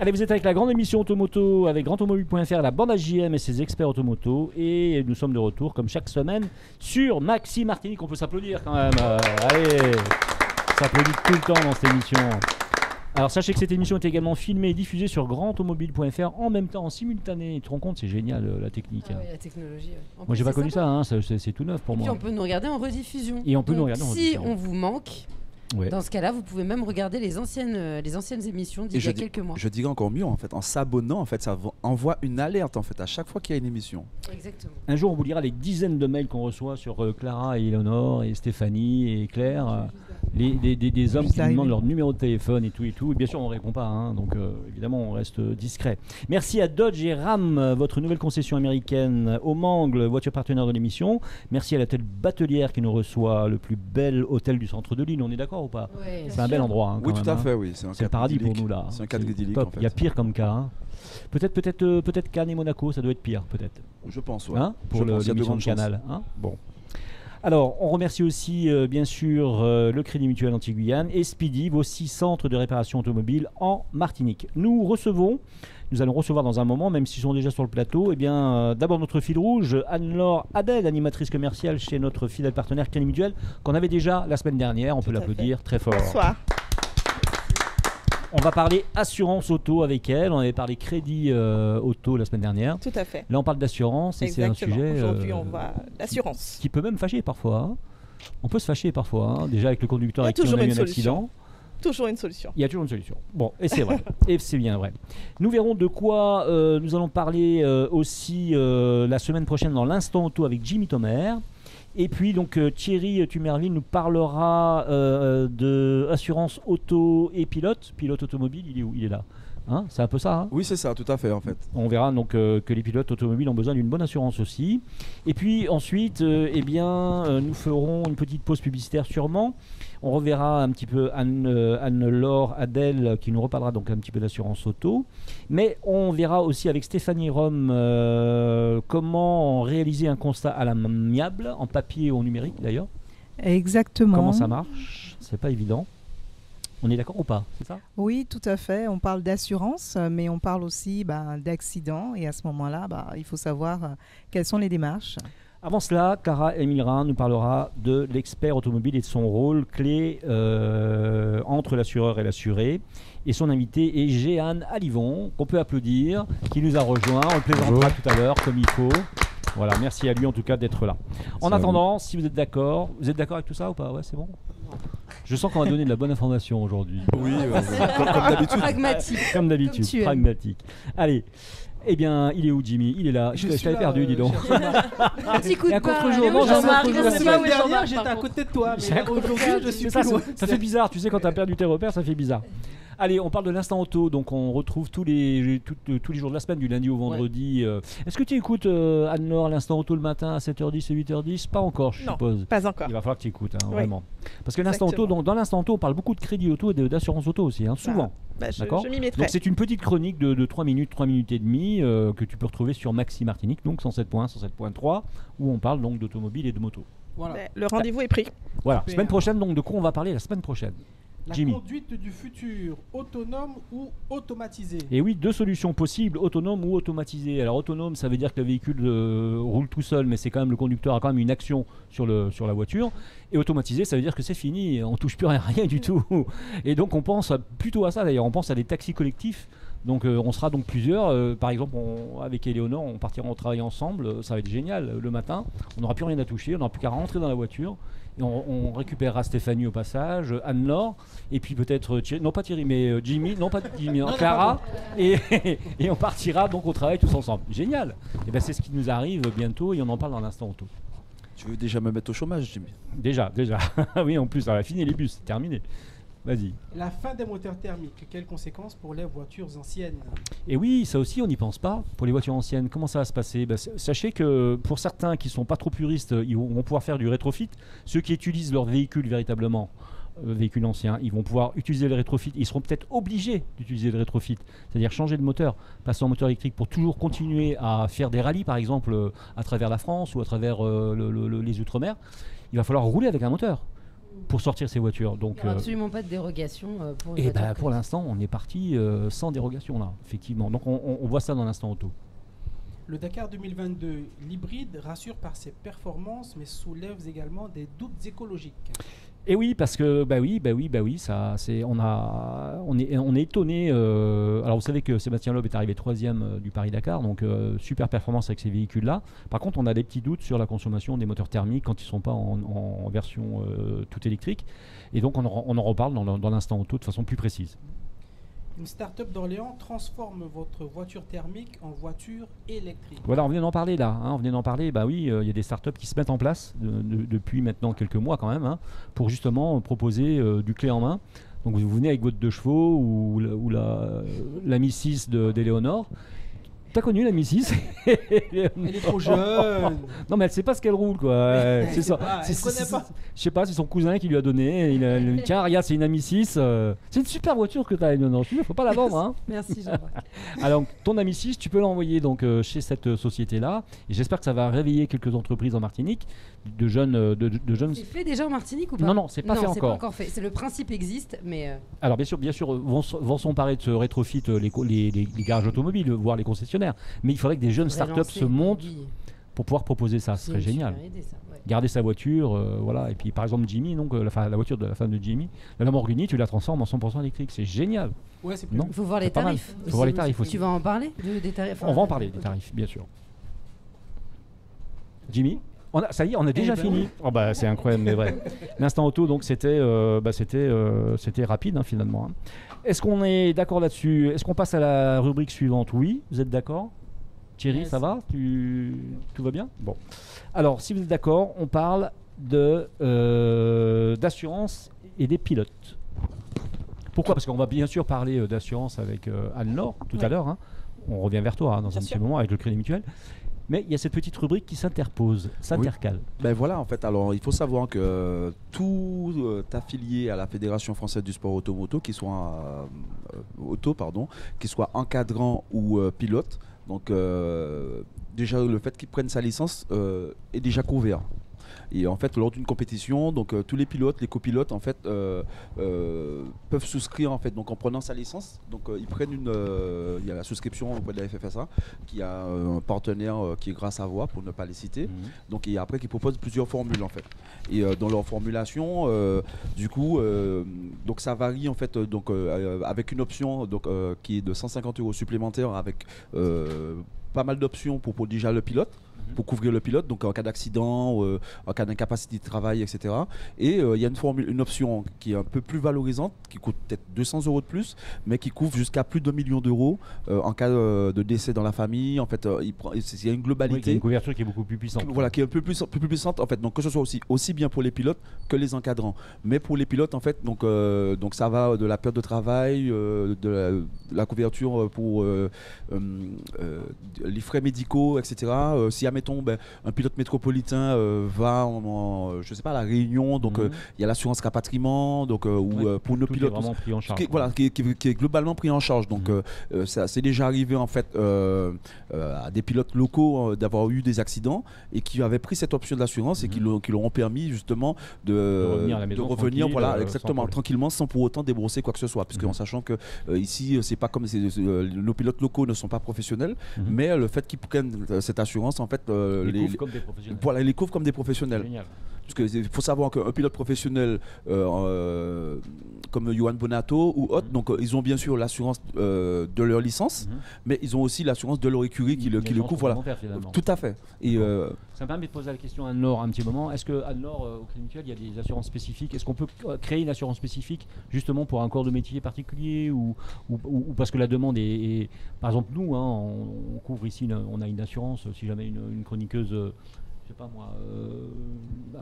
Allez, vous êtes avec la grande émission Automoto, avec grandautomobile.fr, la bande AJM et ses experts automoto. Et nous sommes de retour, comme chaque semaine, sur Maxi Martinique. On peut s'applaudir quand même. Allez, on s'applaudit tout le temps dans cette émission. Alors, sachez que cette émission est également filmée et diffusée sur grandautomobile.fr en même temps, en simultané. Tu te rends compte, c'est génial la technique. Ah oui, la technologie. Ouais. Moi, j'ai pas connu ça, hein, c'est tout neuf pour moi. Et puis, on peut nous regarder en rediffusion. Et on peut nous regarder en rediffusion. Si on vous manque. Ouais. Dans ce cas-là, vous pouvez même regarder les anciennes émissions d'il y a quelques mois. Je dirais encore mieux, en fait, en s'abonnant, en fait, ça envoie une alerte en fait à chaque fois qu'il y a une émission. Exactement. Un jour, on vous lira les dizaines de mails qu'on reçoit sur Clara et Eleonore et Stéphanie et Claire, des hommes qui nous demandent leur numéro de téléphone et tout et tout. Et bien sûr, on répond pas, hein, donc évidemment, on reste discret. Merci à Dodge et Ram, votre nouvelle concession américaine au Mangles, voiture partenaire de l'émission. Merci à l'hôtel Batelière qui nous reçoit, le plus bel hôtel du centre de l'île. On est d'accord ou pas? Ouais, c'est un bel endroit. Hein, oui, tout à fait, hein. oui. C'est le paradis pour nous là. C'est un cadre idyllique. En fait. Il y a pire comme cas. Hein. Peut-être Cannes et Monaco, ça doit être pire, peut-être. Je pense, ouais. Hein, pour l'émission de Canal. Hein, bon. Alors, on remercie aussi, bien sûr, le Crédit Mutuel Antilles-Guyane et Speedy, vos 6 centres de réparation automobile en Martinique. Nous allons recevoir dans un moment, même s'ils sont déjà sur le plateau, d'abord notre fil rouge, Anne-Laure Adèle, animatrice commerciale chez notre fidèle partenaire Crédit Mutuel, qu'on avait déjà la semaine dernière. On peut l'applaudir très fort. Bonsoir. On va parler assurance auto avec elle. On avait parlé crédit auto la semaine dernière. Tout à fait. Là, on parle d'assurance et c'est un sujet. Aujourd'hui, on va l'assurance. Qui peut même fâcher parfois. Hein. On peut se fâcher parfois. Hein. Déjà avec le conducteur avec qui on a eu un accident. Toujours une solution. Il y a toujours une solution. Bon, et c'est vrai. Et c'est bien vrai. Nous verrons de quoi nous allons parler aussi la semaine prochaine dans l'Instant Auto avec Jimmy Thomer. Et puis donc Thierry Tumerville nous parlera de assurance auto et pilote automobile. Il est où? Il est là. Hein, c'est un peu ça. Hein, oui, c'est ça, tout à fait en fait. On verra donc que les pilotes automobiles ont besoin d'une bonne assurance aussi. Et puis ensuite, nous ferons une petite pause publicitaire sûrement. On reverra un petit peu Anne-Laure Adèle qui nous reparlera donc un petit peu d'assurance auto. Mais on verra aussi avec Stéphanie Rome comment réaliser un constat à l'amiable, en papier ou en numérique d'ailleurs. Exactement. Comment ça marche? C'est pas évident. On est d'accord ou pas? C'est ça? Oui, tout à fait. On parle d'assurance, mais on parle aussi d'accident. Et à ce moment-là, il faut savoir quelles sont les démarches. Avant cela, Cara Emilra nous parlera de l'expert automobile et de son rôle clé entre l'assureur et l'assuré. Et son invité est Jehan Alivon, qu'on peut applaudir, qui nous a rejoint. On le plaisantera tout à l'heure comme il faut. Voilà, merci à lui en tout cas d'être là. En attendant, si vous êtes d'accord avec tout ça ou pas? Ouais, c'est bon. Je sens qu'on va donner de la bonne information aujourd'hui. Oui, comme d'habitude. Pragmatique. Comme d'habitude, pragmatique. Allez. Eh bien, il est où Jimmy? Il est là. Je t'avais perdu, dis donc. Un petit coup de contre-jour. La semaine dernière, j'étais à côté de toi, mais aujourd'hui, je suis plus loin. Ça fait bizarre, tu sais, quand tu as perdu tes repères, ça fait bizarre. Allez, on parle de l'instant auto, donc on retrouve tous les jours de la semaine, du lundi au vendredi. Ouais. Est-ce que tu écoutes Anne-Laure l'instant auto le matin à 7h10 et 8h10? Pas encore, je suppose. Non, pas encore. Il va falloir que tu écoutes, hein, oui. vraiment. Parce que l'instant auto, dans l'instant auto, on parle beaucoup de crédit auto et d'assurance auto aussi, hein, souvent. D'accord. Je m'y mettrai. Donc c'est une petite chronique de 3 minutes et demie que tu peux retrouver sur Maxi Martinique, donc 107.1, 107.3, où on parle donc d'automobile et de moto. Voilà. Le rendez-vous est pris. Voilà. Semaine prochaine, donc de quoi on va parler la semaine prochaine? La Jimmy. Conduite du futur, autonome ou automatisée? Et oui, 2 solutions possibles, autonome ou automatisé. Alors autonome, ça veut dire que le véhicule roule tout seul, mais c'est quand même le conducteur a quand même une action sur la voiture. Et automatisé, ça veut dire que c'est fini, on touche plus à rien du tout. Et donc on pense plutôt à ça d'ailleurs, on pense à des taxis collectifs. Donc on sera donc plusieurs, par exemple avec Eleonore on partira en travailler ensemble, ça va être génial le matin, on n'aura plus rien à toucher, on n'aura plus qu'à rentrer dans la voiture et on récupérera Stéphanie au passage, Anne-Laure et puis peut-être Thierry, non pas Thierry mais Jimmy, non pas Jimmy, non, Clara et on partira donc au travail tous ensemble. Génial. Et ben c'est ce qui nous arrive bientôt et on en parle dans l'instant auto. Tu veux déjà me mettre au chômage, Jimmy? Déjà. Oui, en plus, ça va finir les bus, c'est terminé. Vas-y. La fin des moteurs thermiques, quelles conséquences pour les voitures anciennes? Et oui, ça aussi, on n'y pense pas. Pour les voitures anciennes, comment ça va se passer? Sachez que pour certains qui ne sont pas trop puristes, ils vont pouvoir faire du rétrofit. Ceux qui utilisent leur véhicule véritablement véhicules anciens, ils vont pouvoir utiliser le rétrofit. Ils seront peut-être obligés d'utiliser le rétrofit, c'est-à-dire changer de moteur, passer en moteur électrique pour toujours continuer à faire des rallyes, par exemple, à travers la France ou à travers les Outre-mer. Il va falloir rouler avec un moteur pour sortir ces voitures. Donc, il n'y aura absolument pas de dérogation pour les et voitures. pour l'instant, on est parti sans dérogation, là, effectivement. Donc on voit ça dans l'instant auto. Le Dakar 2022, l'hybride rassure par ses performances, mais soulève également des doutes écologiques. Et oui, parce que ça, on est étonné. Alors vous savez que Sébastien Loeb est arrivé 3e du Paris-Dakar, donc super performance avec ces véhicules-là. Par contre, on a des petits doutes sur la consommation des moteurs thermiques quand ils ne sont pas en version tout électrique. Et donc on en reparle dans l'instant auto de façon plus précise. Une start-up d'Orléans transforme votre voiture thermique en voiture électrique. Voilà, on vient d'en parler là. On vient d'en parler. Bah oui, il y a des start-up qui se mettent en place depuis maintenant quelques mois quand même, pour justement proposer du clé en main. Donc vous venez avec votre 2 chevaux ou la Mi 6 d'Éléonore. T'as connu la Mi 6? Elle est trop jeune. Non mais elle sait pas ce qu'elle roule quoi. C'est ça. Elle connaît pas. Je sais pas, c'est son cousin qui lui a donné. Il a dit, tiens regarde, c'est une Ami 6. C'est une super voiture que t'as. Non, faut pas la vendre. Merci Jean-Marc. Alors ton Ami 6, tu peux l'envoyer donc chez cette société là. Et j'espère que ça va réveiller quelques entreprises en Martinique de jeunes. C'est fait déjà en Martinique ou pas? Non, c'est pas fait encore. Pas encore fait. C'est le principe existe, mais. Alors bien sûr, vont s'emparer de ce rétrofit les garages automobiles, voire les concessionnaires. Mais il faudrait que des jeunes startups se montent pour pouvoir proposer ça. Ce serait génial. Idée, ça, ouais. Garder sa voiture, voilà. Et puis par exemple Jimmy, donc la voiture de la femme de Jimmy, la Lamborghini, tu la transformes en 100% électrique. C'est génial. Ouais, c'est non. Il faut voir les tarifs. Il faut voir les tarifs aussi. Tu vas en parler des tarifs? On va en parler des tarifs, bien sûr. Jimmy, ça y est, on a déjà fini. Oh bah c'est incroyable, mais vrai. L'instant auto, donc c'était rapide finalement. Est-ce qu'on est d'accord là-dessus? Est-ce qu'on passe à la rubrique suivante? Oui, vous êtes d'accord? Thierry, ça va? Tout va bien? Bon. Alors, si vous êtes d'accord, on parle d'assurance et des pilotes. Pourquoi? Parce qu'on va bien sûr parler d'assurance avec Anne-Laure tout à l'heure. On revient vers toi dans un petit moment avec le Crédit Mutuel. Mais il y a cette petite rubrique qui s'intercale. Oui. Ben voilà, en fait, alors il faut savoir que tout affilié à la Fédération française du sport automoto, qui soit encadrant ou pilote, donc déjà le fait qu'il prenne sa licence est déjà couvert. Et en fait, lors d'une compétition, donc tous les pilotes, les copilotes, en fait, peuvent souscrire en fait, donc en prenant sa licence. Donc ils prennent il y a la souscription auprès de la FFSA, qui a un partenaire qui est Grâce à Voix, pour ne pas les citer. Donc et après, qui propose plusieurs formules en fait. Et dans leur formulation, du coup, donc ça varie en fait, donc avec une option donc qui est de 150 € supplémentaires, avec pas mal d'options pour déjà le pilote. Pour couvrir le pilote, donc en cas d'accident, en cas d'incapacité de travail, etc. Et il y a une option qui est un peu plus valorisante, qui coûte peut-être 200 € de plus, mais qui couvre jusqu'à plus d'1 million d'euros en cas de décès dans la famille. En fait, il y a une globalité. Oui, il y a une couverture qui est beaucoup plus puissante. Voilà, qui est un peu plus puissante, en fait. Donc que ce soit aussi bien pour les pilotes que les encadrants. Mais pour les pilotes, en fait, donc ça va de la perte de travail, de la couverture pour les frais médicaux, etc. Si mettons un pilote métropolitain va je sais pas, à la Réunion, donc il y a l'assurance rapatriement, donc pour nos pilotes est vraiment pris en charge, qui est globalement pris en charge. Donc ça c'est déjà arrivé en fait à des pilotes locaux d'avoir eu des accidents et qui avaient pris cette option d'assurance et qui leur ont permis justement de revenir voilà, exactement, tranquillement, sans pour autant débourser quoi que ce soit, puisque en sachant que ici c'est pas comme nos pilotes locaux ne sont pas professionnels, mais le fait qu'ils prennent cette assurance, en fait les couvrent comme des professionnels. Voilà, ils les couvrent comme des professionnels. Génial. Parce qu'il faut savoir qu'un pilote professionnel comme Johan Bonato ou autre, donc ils ont bien sûr l'assurance de leur licence, mais ils ont aussi l'assurance de leur écurie qui le couvre. Voilà. Tout à fait. Et ça me permet de poser la question à Anne-Laure un petit moment. Est-ce que Anne-Laure, au Crédit Mutuel, il y a des assurances spécifiques? Est-ce qu'on peut créer une assurance spécifique justement pour un corps de métier particulier ou parce que la demande est... Par exemple, nous, on couvre ici, on a une assurance si jamais une chroniqueuse je sais pas moi,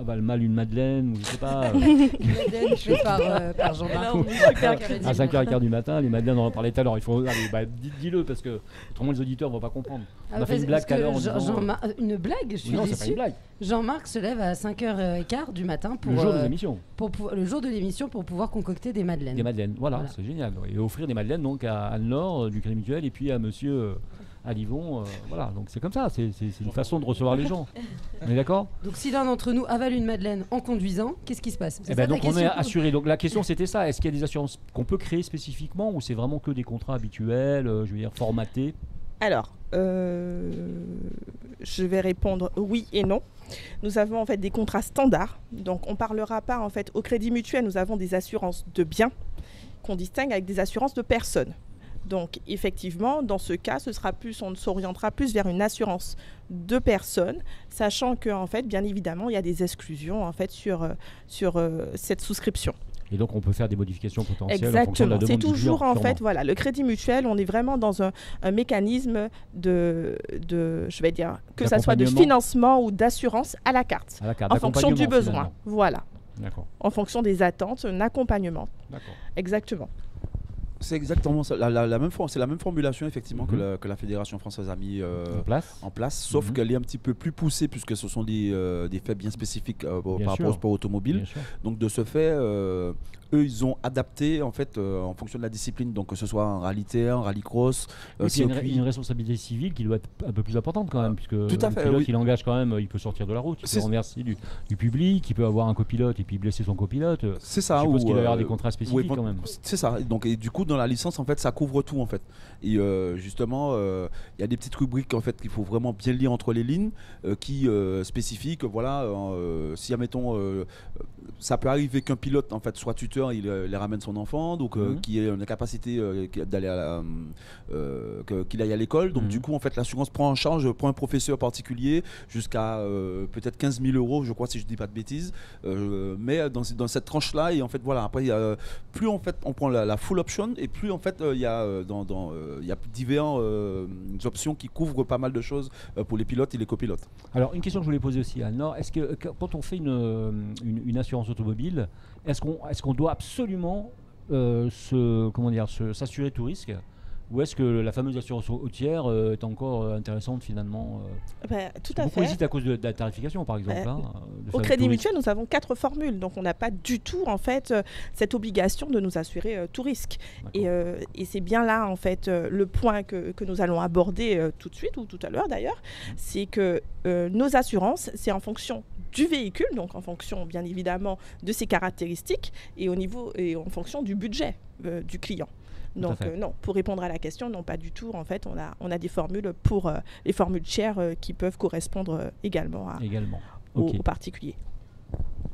avale mal une madeleine, ou je sais pas. Madeleine faite par Jean-Marc. À 5h15 du matin, les madeleines, on en parlait tout à l'heure. Il faut, allez, dis-le, parce que autrement les auditeurs ne vont pas comprendre. On a fait une blague tout à l'heure. Une blague, je suis non, déçue. c'est pas une blague. Jean-Marc se lève à 5h15 du matin pour le jour de l'émission. Le jour de l'émission pour pouvoir concocter des madeleines. Des madeleines, voilà. C'est génial. Et offrir des madeleines donc à Anne-Laure du Crédit Mutuel et puis à monsieur Alivon. Voilà, donc c'est comme ça. C'est une façon de recevoir les gens. On est d'accord? Donc si l'un d'entre nous avale une madeleine en conduisant, qu'est-ce qui se passe? Donc on est assuré. Donc la question c'était ça. Est-ce qu'il y a des assurances qu'on peut créer spécifiquement ou c'est vraiment que des contrats habituels, je veux dire formatés? Alors, je vais répondre oui et non. Nous avons en fait des contrats standards. Donc on ne parlera pas en fait au Crédit Mutuel. Nous avons des assurances de biens qu'on distingue avec des assurances de personnes. Donc effectivement, dans ce cas, on s'orientera plus vers une assurance de personnes, sachant que en fait, bien évidemment, il y a des exclusions en fait sur cette souscription. Et donc on peut faire des modifications potentielles. Exactement. C'est toujours en fait, voilà, le Crédit Mutuel, on est vraiment dans un mécanisme je vais dire, que ça soit de financement ou d'assurance à la carte en fonction du besoin. Finalement. Voilà. D'accord. En fonction des attentes, un accompagnement. D'accord. Exactement. C'est exactement ça. C'est la même formulation effectivement que la Fédération française a mis en place, sauf qu'elle est un petit peu plus poussée puisque ce sont des faits bien spécifiques par rapport au sport automobile. Donc de ce fait, eux ils ont adapté en fait en fonction de la discipline, donc que ce soit un rallye-terre, un rallye-cross. Il y a une responsabilité civile qui doit être un peu plus importante quand même, puisque le pilote il engage quand même, il peut sortir de la route, il peut renverser du public, il peut avoir un copilote et puis blesser son copilote. C'est ça. Je suppose qu'il doit y avoir des contrats spécifiques quand même. C'est ça. Donc et du coup dans la licence en fait ça couvre tout en fait. Et justement il y a des petites rubriques en fait qu'il faut vraiment bien lire entre les lignes qui spécifient que voilà si admettons ça peut arriver qu'un pilote en fait soit tuteur, il ramène son enfant, donc qui ait une capacité d'aller qu'il aille à l'école. Donc du coup en fait l'assurance prend en charge pour un professeur particulier jusqu'à peut-être 15 000 € je crois si je dis pas de bêtises. Mais dans cette tranche là et en fait voilà après plus en fait on prend la full option et plus en fait il y a diverses options qui couvrent pas mal de choses pour les pilotes et les copilotes. Alors une question que je voulais poser aussi à Anne-Laure, est-ce que quand on fait une assurance automobile, est-ce qu'on doit absolument s'assurer tout risque, ou est-ce que la fameuse assurance routière est encore intéressante finalement? Tout à fait. Beaucoup hésitent à cause de la tarification par exemple. Au Crédit Mutuel, nous avons 4 formules, donc on n'a pas du tout en fait cette obligation de nous assurer tout risque. Et c'est bien là en fait le point que nous allons aborder tout de suite ou tout à l'heure d'ailleurs, c'est que nos assurances, c'est en fonction du véhicule, donc en fonction bien évidemment de ses caractéristiques et en fonction du budget du client. Donc non, pour répondre à la question, non pas du tout. En fait, on a des formules pour les formules chères qui peuvent correspondre également aux particuliers.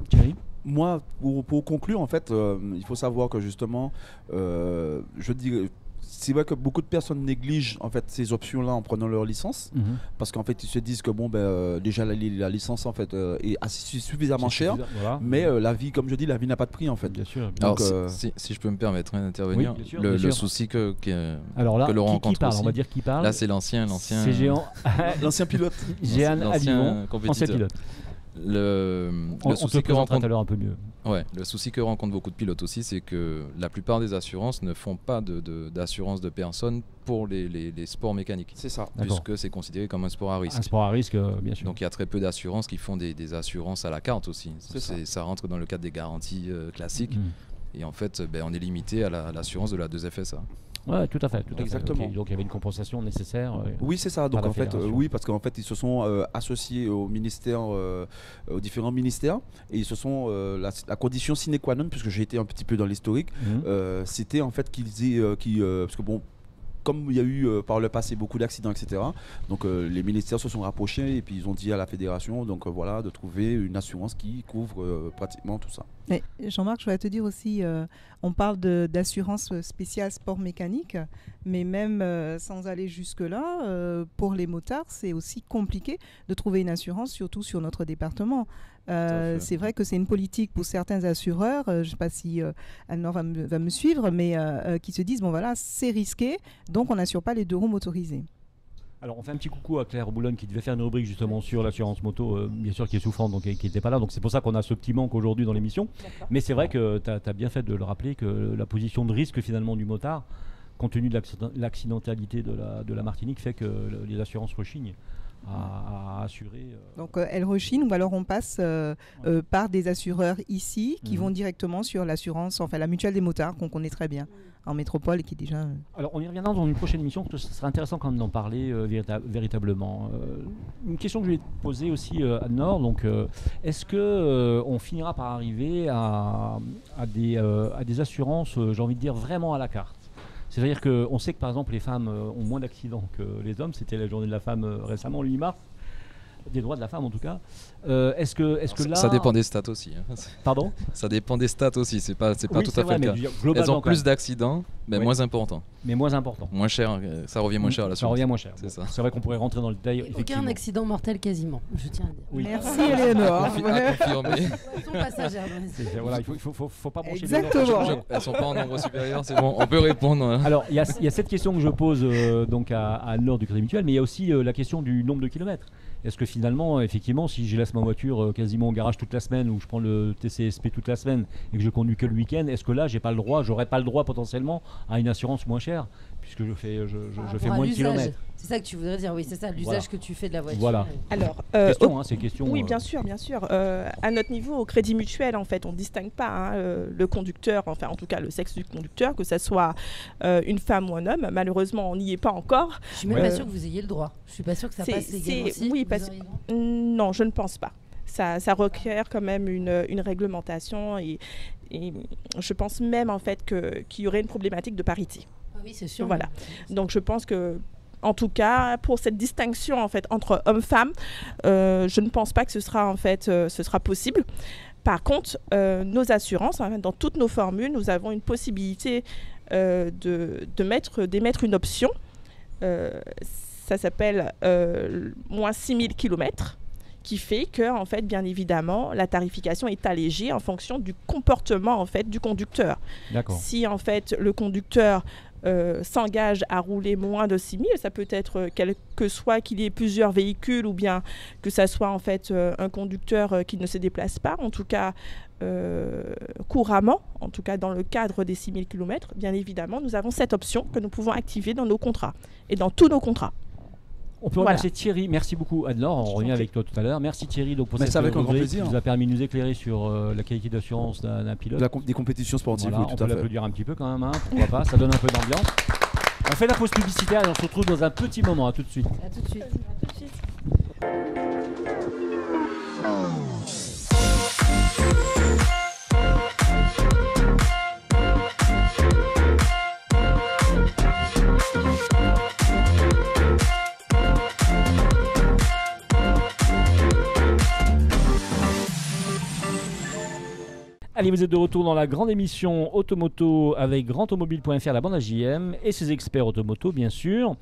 Thierry ? Moi, pour conclure, en fait, il faut savoir que justement, je dirais... C'est vrai que beaucoup de personnes négligent en fait ces options-là en prenant leur licence, parce qu'en fait ils se disent que déjà la licence en fait est suffisamment chère, mais la vie, comme je dis, la vie n'a pas de prix en fait. Bien sûr. Donc, alors, si je peux me permettre d'intervenir, le souci que Laurent rencontre qui parle, aussi. On va dire qui parle. Là c'est l'ancien. C'est Géant. L'ancien pilote. Jehan Alivon, ancien pilote. Le souci que rencontre tout à l'heure un peu mieux. Ouais, le souci que rencontrent beaucoup de pilotes aussi, c'est que la plupart des assurances ne font pas d'assurance de personnes pour les sports mécaniques. C'est ça. Puisque c'est considéré comme un sport à risque. Un sport à risque, bien sûr. Donc il y a très peu d'assurances qui font des assurances à la carte aussi. Ça rentre dans le cadre des garanties classiques. Et en fait, on est limité à l'assurance de la 2FSA. Ouais, tout à fait. Exactement. Donc il y avait une compensation nécessaire. Oui, c'est ça. Donc en fait, parce qu'en fait, ils se sont associés au ministère, aux différents ministères, et ils se sont la condition sine qua non, puisque j'ai été un petit peu dans l'historique, c'était en fait parce que comme il y a eu par le passé beaucoup d'accidents, etc., donc les ministères se sont rapprochés et puis ils ont dit à la fédération de trouver une assurance qui couvre pratiquement tout ça. Mais Jean-Marc, je voudrais te dire aussi, on parle d'assurance spéciale sport mécanique, mais même sans aller jusque-là, pour les motards, c'est aussi compliqué de trouver une assurance, surtout sur notre département. C'est vrai que c'est une politique pour certains assureurs, je ne sais pas si Anne-Laure va me suivre, mais qui se disent, c'est risqué, donc on n'assure pas les 2 roues motorisées. Alors on fait un petit coucou à Claire Boulogne qui devait faire une rubrique justement sur l'assurance moto, bien sûr qui est souffrante, donc qui n'était pas là, donc c'est pour ça qu'on a ce petit manque aujourd'hui dans l'émission. Mais c'est vrai que tu as bien fait de le rappeler, que la position de risque finalement du motard, compte tenu de l'accidentalité de la Martinique, fait que les assurances rechignent à assurer. Donc elles rechignent, ou alors on passe par des assureurs ici qui vont directement sur l'assurance, enfin la mutuelle des motards qu'on connaît très bien en métropole et qui est déjà... Alors on y reviendra dans une prochaine émission, parce que ce serait intéressant quand même d'en parler véritablement. Une question que je vais te poser aussi à Nord, donc est-ce que on finira par arriver à des assurances, j'ai envie de dire, vraiment à la carte? C'est-à-dire qu'on sait que par exemple les femmes ont moins d'accidents que les hommes, c'était la journée de la femme récemment, le 8 mars, des droits de la femme en tout cas. Est-ce que là... Ça dépend des stats aussi. Hein. Pardon ? Ça dépend des stats aussi, c'est pas tout à fait le cas. Elles ont plus d'accidents, mais moins importants. Mais moins important. Moins cher, ça revient moins cher à la Ça revient moins cher. C'est ça. C'est vrai qu'on pourrait rentrer dans le détail. Aucun accident mortel quasiment, je tiens à dire. Oui. Merci Éléonore. À confirmer. Elles sont passagères. Voilà, il faut pas brancher. Exactement. Elles sont pas en nombre supérieur, c'est bon, on peut répondre. Alors il y a cette question que je pose donc à Nord du Crédit Mutuel, mais il y a aussi la question du nombre de kilomètres. Est-ce que finalement, effectivement, si je laisse ma voiture quasiment au garage toute la semaine, ou je prends le TCSP toute la semaine et que je conduis que le week-end, est-ce que là, j'aurais pas le droit potentiellement à une assurance moins chère, puisque je fais moins de kilomètres? C'est ça que tu voudrais dire, oui, c'est ça, l'usage que tu fais de la voiture. Voilà. Alors, c'est question. Oui, bien sûr. À notre niveau, au Crédit Mutuel, en fait, on ne distingue pas le conducteur, enfin, en tout cas, le sexe du conducteur, que ça soit une femme ou un homme. Malheureusement, on n'y est pas encore. Je suis même pas sûre que vous ayez le droit. Je suis pas sûre que ça passe légalement aussi. Oui, non, je ne pense pas. Ça requiert quand même une réglementation et je pense même en fait qu'il y aurait une problématique de parité. Ah oui, c'est sûr. Voilà. Donc je pense que, en tout cas, pour cette distinction en fait entre hommes-femmes, je ne pense pas que ce sera possible. Par contre, nos assurances, dans toutes nos formules, nous avons une possibilité d'émettre une option. Ça s'appelle moins 6000 km, qui fait que, en fait, bien évidemment, la tarification est allégée en fonction du comportement en fait, du conducteur. D'accord. Si en fait le conducteur s'engage à rouler moins de 6000, ça peut être quel que soit qu'il y ait plusieurs véhicules ou bien que ça soit en fait un conducteur qui ne se déplace pas, en tout cas couramment, en tout cas dans le cadre des 6000 km, bien évidemment, nous avons cette option que nous pouvons activer dans nos contrats et dans tous nos contrats. On peut remercier Thierry, merci beaucoup Anne-Laure, on revient avec toi tout à l'heure. Merci Thierry donc, pour cette rubrique qui nous a permis de nous éclairer sur la qualité d'assurance d'un pilote. Des compétitions sportives, voilà, oui, tout à fait. On peut l'applaudir un petit peu quand même, hein, pourquoi pas, ça donne un peu d'ambiance. On fait la pause publicitaire et on se retrouve dans un petit moment, à tout de suite. À tout de suite. À tout de suite. Allez, vous êtes de retour dans la grande émission Automoto avec grandautomobile.fr, la bande AJM et ses experts automoto, bien sûr.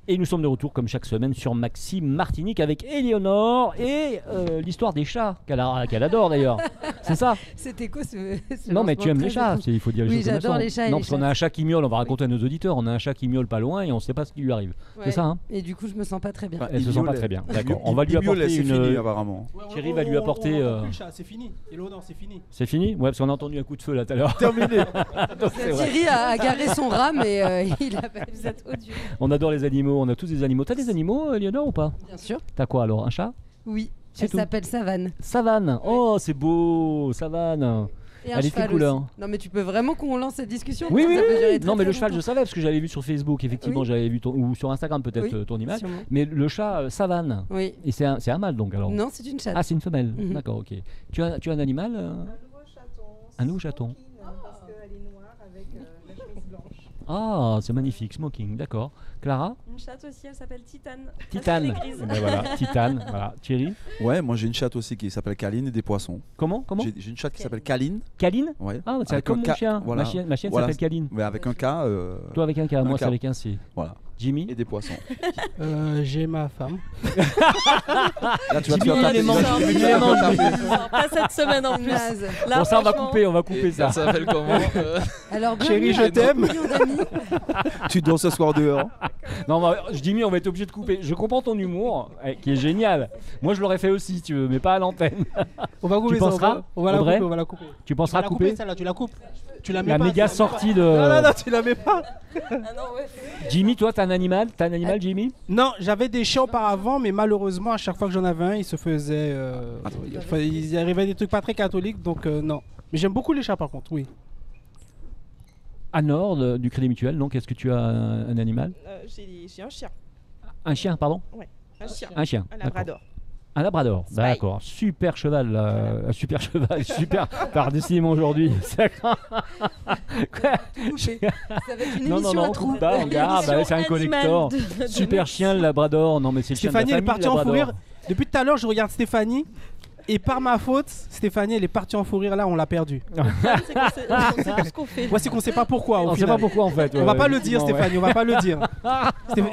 Et nous sommes de retour, comme chaque semaine, sur Maxime Martinique avec Éléonore et l'histoire des chats, qu'elle adore d'ailleurs. C'est ça? C'était quoi ce Non, mais tu aimes les chats, il faut dire les choses comme ça. Oui, j'adore les chats. Non, parce qu'on a un chat qui miaule, on va raconter à nos auditeurs, on a un chat qui miaule pas loin et on ne sait pas ce qui lui arrive. Ouais. C'est ça, hein? Et du coup, je me sens pas très bien. Elle se sent pas très bien. D'accord. On va lui apporter une. Fini, apparemment. Thierry va lui apporter. C'est fini. Éléonore, c'est fini. C'est fini? Ouais, parce qu'on a entendu un coup de feu là tout à l'heure. Terminé. Thierry a garé son rat, mais il a pas. Vous êtes odieux. On adore les animaux, on a tous des animaux. T'as des animaux, Éléonore, ou pas? Bien sûr. T'as quoi alors? Un chat? Oui. C'est Elle s'appelle Savane. Savane. Oh, c'est beau, Savane. Et elle est quelle couleur aussi. Non mais tu peux vraiment qu'on lance cette discussion? Oui, oui, non mais le cheval je savais parce que j'avais vu sur Facebook effectivement, j'avais vu ou sur Instagram peut-être ton image, sûrement. Mais le chat Savane. Oui. Et c'est un mâle donc alors? Non, c'est une chatte. Ah, c'est une femelle. D'accord, ok. Tu as un animal? Un nouveau chaton. Un nouveau chaton. Parce qu'elle est noire avec la chemise blanche. Ah, c'est magnifique, smoking, d'accord. Clara? Une chatte aussi, elle s'appelle Titane. Titane. Ben voilà, Titane. Voilà. Thierry? Ouais, moi j'ai une chatte aussi qui s'appelle Kaline et des poissons. Comment J'ai une chatte qui s'appelle Kaline. Kaline? Ouais. Ah, c'est comme mon chien. Voilà. Ma chienne s'appelle Kaline. Mais avec un K. Toi avec un K, moi c'est avec un C. Voilà. Jimmy et des poissons. J'ai ma femme. Là, tu vas te Jimmy, faire les manches. Pas cette semaine en plus. Là, Bon, ça, franchement, on va couper ça. Ça s'appelle comment Alors, Chérie, je t'aime. Tu dors ce soir dehors. Non, Jimmy, on va être obligé de couper. Je comprends ton humour, qui est génial. Moi, je l'aurais fait aussi, si tu veux, mais pas à l'antenne. On va couper Tu ça. penseras, On va la Audrey couper. On va la couper. Tu On va penseras la couper celle-là, tu la coupes. Tu la mets la pas. méga tu la mets sortie pas. de. Non, tu la mets pas. Ah non, ouais. Jimmy, toi, t'as un animal Jimmy? Non, j'avais des chiens auparavant, mais malheureusement, à chaque fois que j'en avais un, il se faisait. Il arrivait des trucs pas très catholiques, donc non. Mais j'aime beaucoup les chats, par contre, oui. Anne-Laure du Crédit Mutuel, donc est-ce que tu as un animal? J'ai un chien. Un chien, pardon? Ouais, un chien. Un chien. Un labrador. Un labrador, Spy. d'accord. Super cheval, super cheval, super. Par décidément aujourd'hui. Ça va être une émission à trous. Regarde, c'est un collector. Super chien, le labrador. Non, mais c'est le chien de la Stéphanie, elle est famille, partie en fou labrador. rire. Depuis tout à l'heure, je regarde Stéphanie. Et par ma faute, Stéphanie, elle est partie en fou rire là, on l'a perdue. C'est tout ce qu'on fait. Ouais, c'est qu'on sait pas pourquoi. On sait pas pourquoi en fait. On va pas le dire, Stéphanie, on va pas le dire.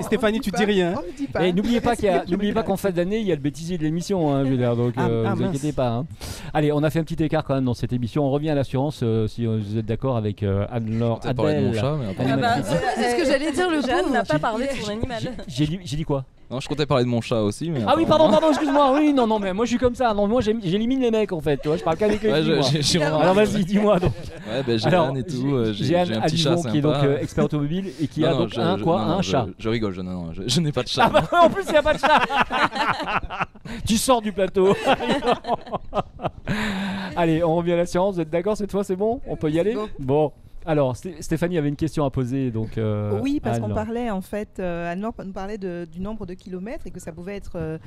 Stéphanie, tu dis rien. Et n'oubliez pas qu'en fin d'année, il y a le bêtisier de l'émission, je veux dire, donc vous inquiétez pas. Hein. Allez, on a fait un petit écart quand même dans cette émission. On revient à l'assurance, si vous êtes d'accord avec Anne-Laure T'as parlé de mon Adèle. chat, mais après... C'est ce que j'allais dire, le Jeanne pauvre. n'a pas parlé de son animal. J'ai dit quoi? Non, je comptais parler de mon chat aussi, mais... Ah oui, pardon, excuse-moi. Oui, non, mais moi je suis comme ça. Non, moi j'élimine les mecs en fait. Tu vois, je parle qu'avec les filles. Moi. Alors vas-y, dis-moi donc. Ouais, ben Jeanne et tout. J'ai un petit chat sympa. Qui est donc expert automobile et qui a donc un chat. Je rigole, je n'ai pas de chat. Ah bah en plus il n'y a pas de chat. Tu sors du plateau. Allez, on revient à l'assurance. Vous êtes d'accord cette fois, c'est bon? On peut y aller? Bon. Alors, Stéphanie avait une question à poser. Donc, oui, parce qu'on parlait, en fait, Anne-Laure nous parlait du nombre de kilomètres et que ça pouvait être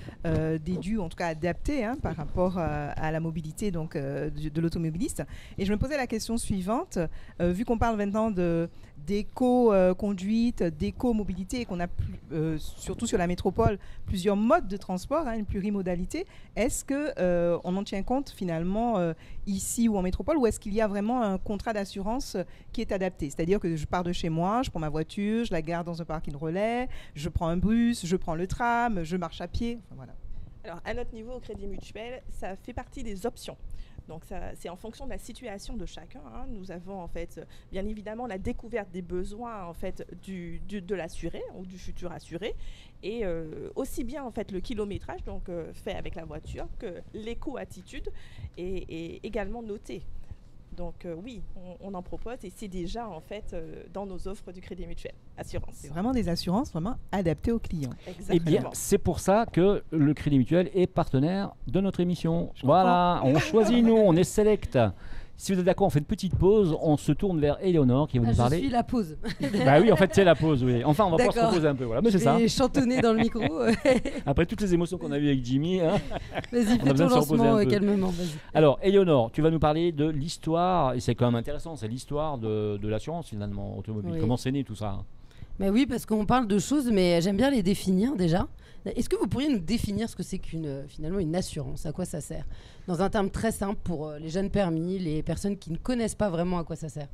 déduit, en tout cas adapté par rapport à la mobilité donc, de l'automobiliste. Et je me posais la question suivante, vu qu'on parle maintenant d'éco-conduite, d'éco-mobilité et qu'on a surtout sur la métropole plusieurs modes de transport, une plurimodalité, est-ce qu'on en tient compte finalement ici ou en métropole, ou est-ce qu'il y a vraiment un contrat d'assurance qui est adapté? C'est-à-dire que je pars de chez moi, je prends ma voiture, je la garde dans un parking relais, je prends un bus, je prends le tram, je marche à pied, enfin, voilà. Alors, à notre niveau, au Crédit Mutuel, ça fait partie des options. Donc, c'est en fonction de la situation de chacun. Nous avons, en fait, bien évidemment, la découverte des besoins, en fait, de l'assuré ou du futur assuré. Et aussi bien, en fait, le kilométrage, donc fait avec la voiture, que l'éco-attitude est également noté. Donc oui, on en propose et c'est déjà en fait dans nos offres du Crédit Mutuel Assurance. C'est vraiment des assurances vraiment adaptées aux clients. Exactement. Eh bien, c'est pour ça que le Crédit Mutuel est partenaire de notre émission. Voilà, on choisit nous, on est select. Si vous êtes d'accord, on fait une petite pause, on se tourne vers Éléonore qui va nous parler. Je suis la pause. Bah oui, en fait, c'est la pause, oui. Enfin, on va pouvoir se reposer un peu, voilà. Mais c'est ça. Je vais chantonner dans le micro. Après toutes les émotions qu'on a eues avec Jimmy. Vas-y, fais ton lancement calmement. Vas-y. Alors, Éléonore, tu vas nous parler de l'histoire, et c'est quand même intéressant, c'est l'histoire de l'assurance finalement automobile. Oui. Comment c'est né tout ça? Mais oui, parce qu'on parle de choses, mais j'aime bien les définir déjà. Est-ce que vous pourriez nous définir ce que c'est finalement une assurance? À quoi ça sert? Dans un terme très simple pour les jeunes permis, les personnes qui ne connaissent pas vraiment à quoi ça sert.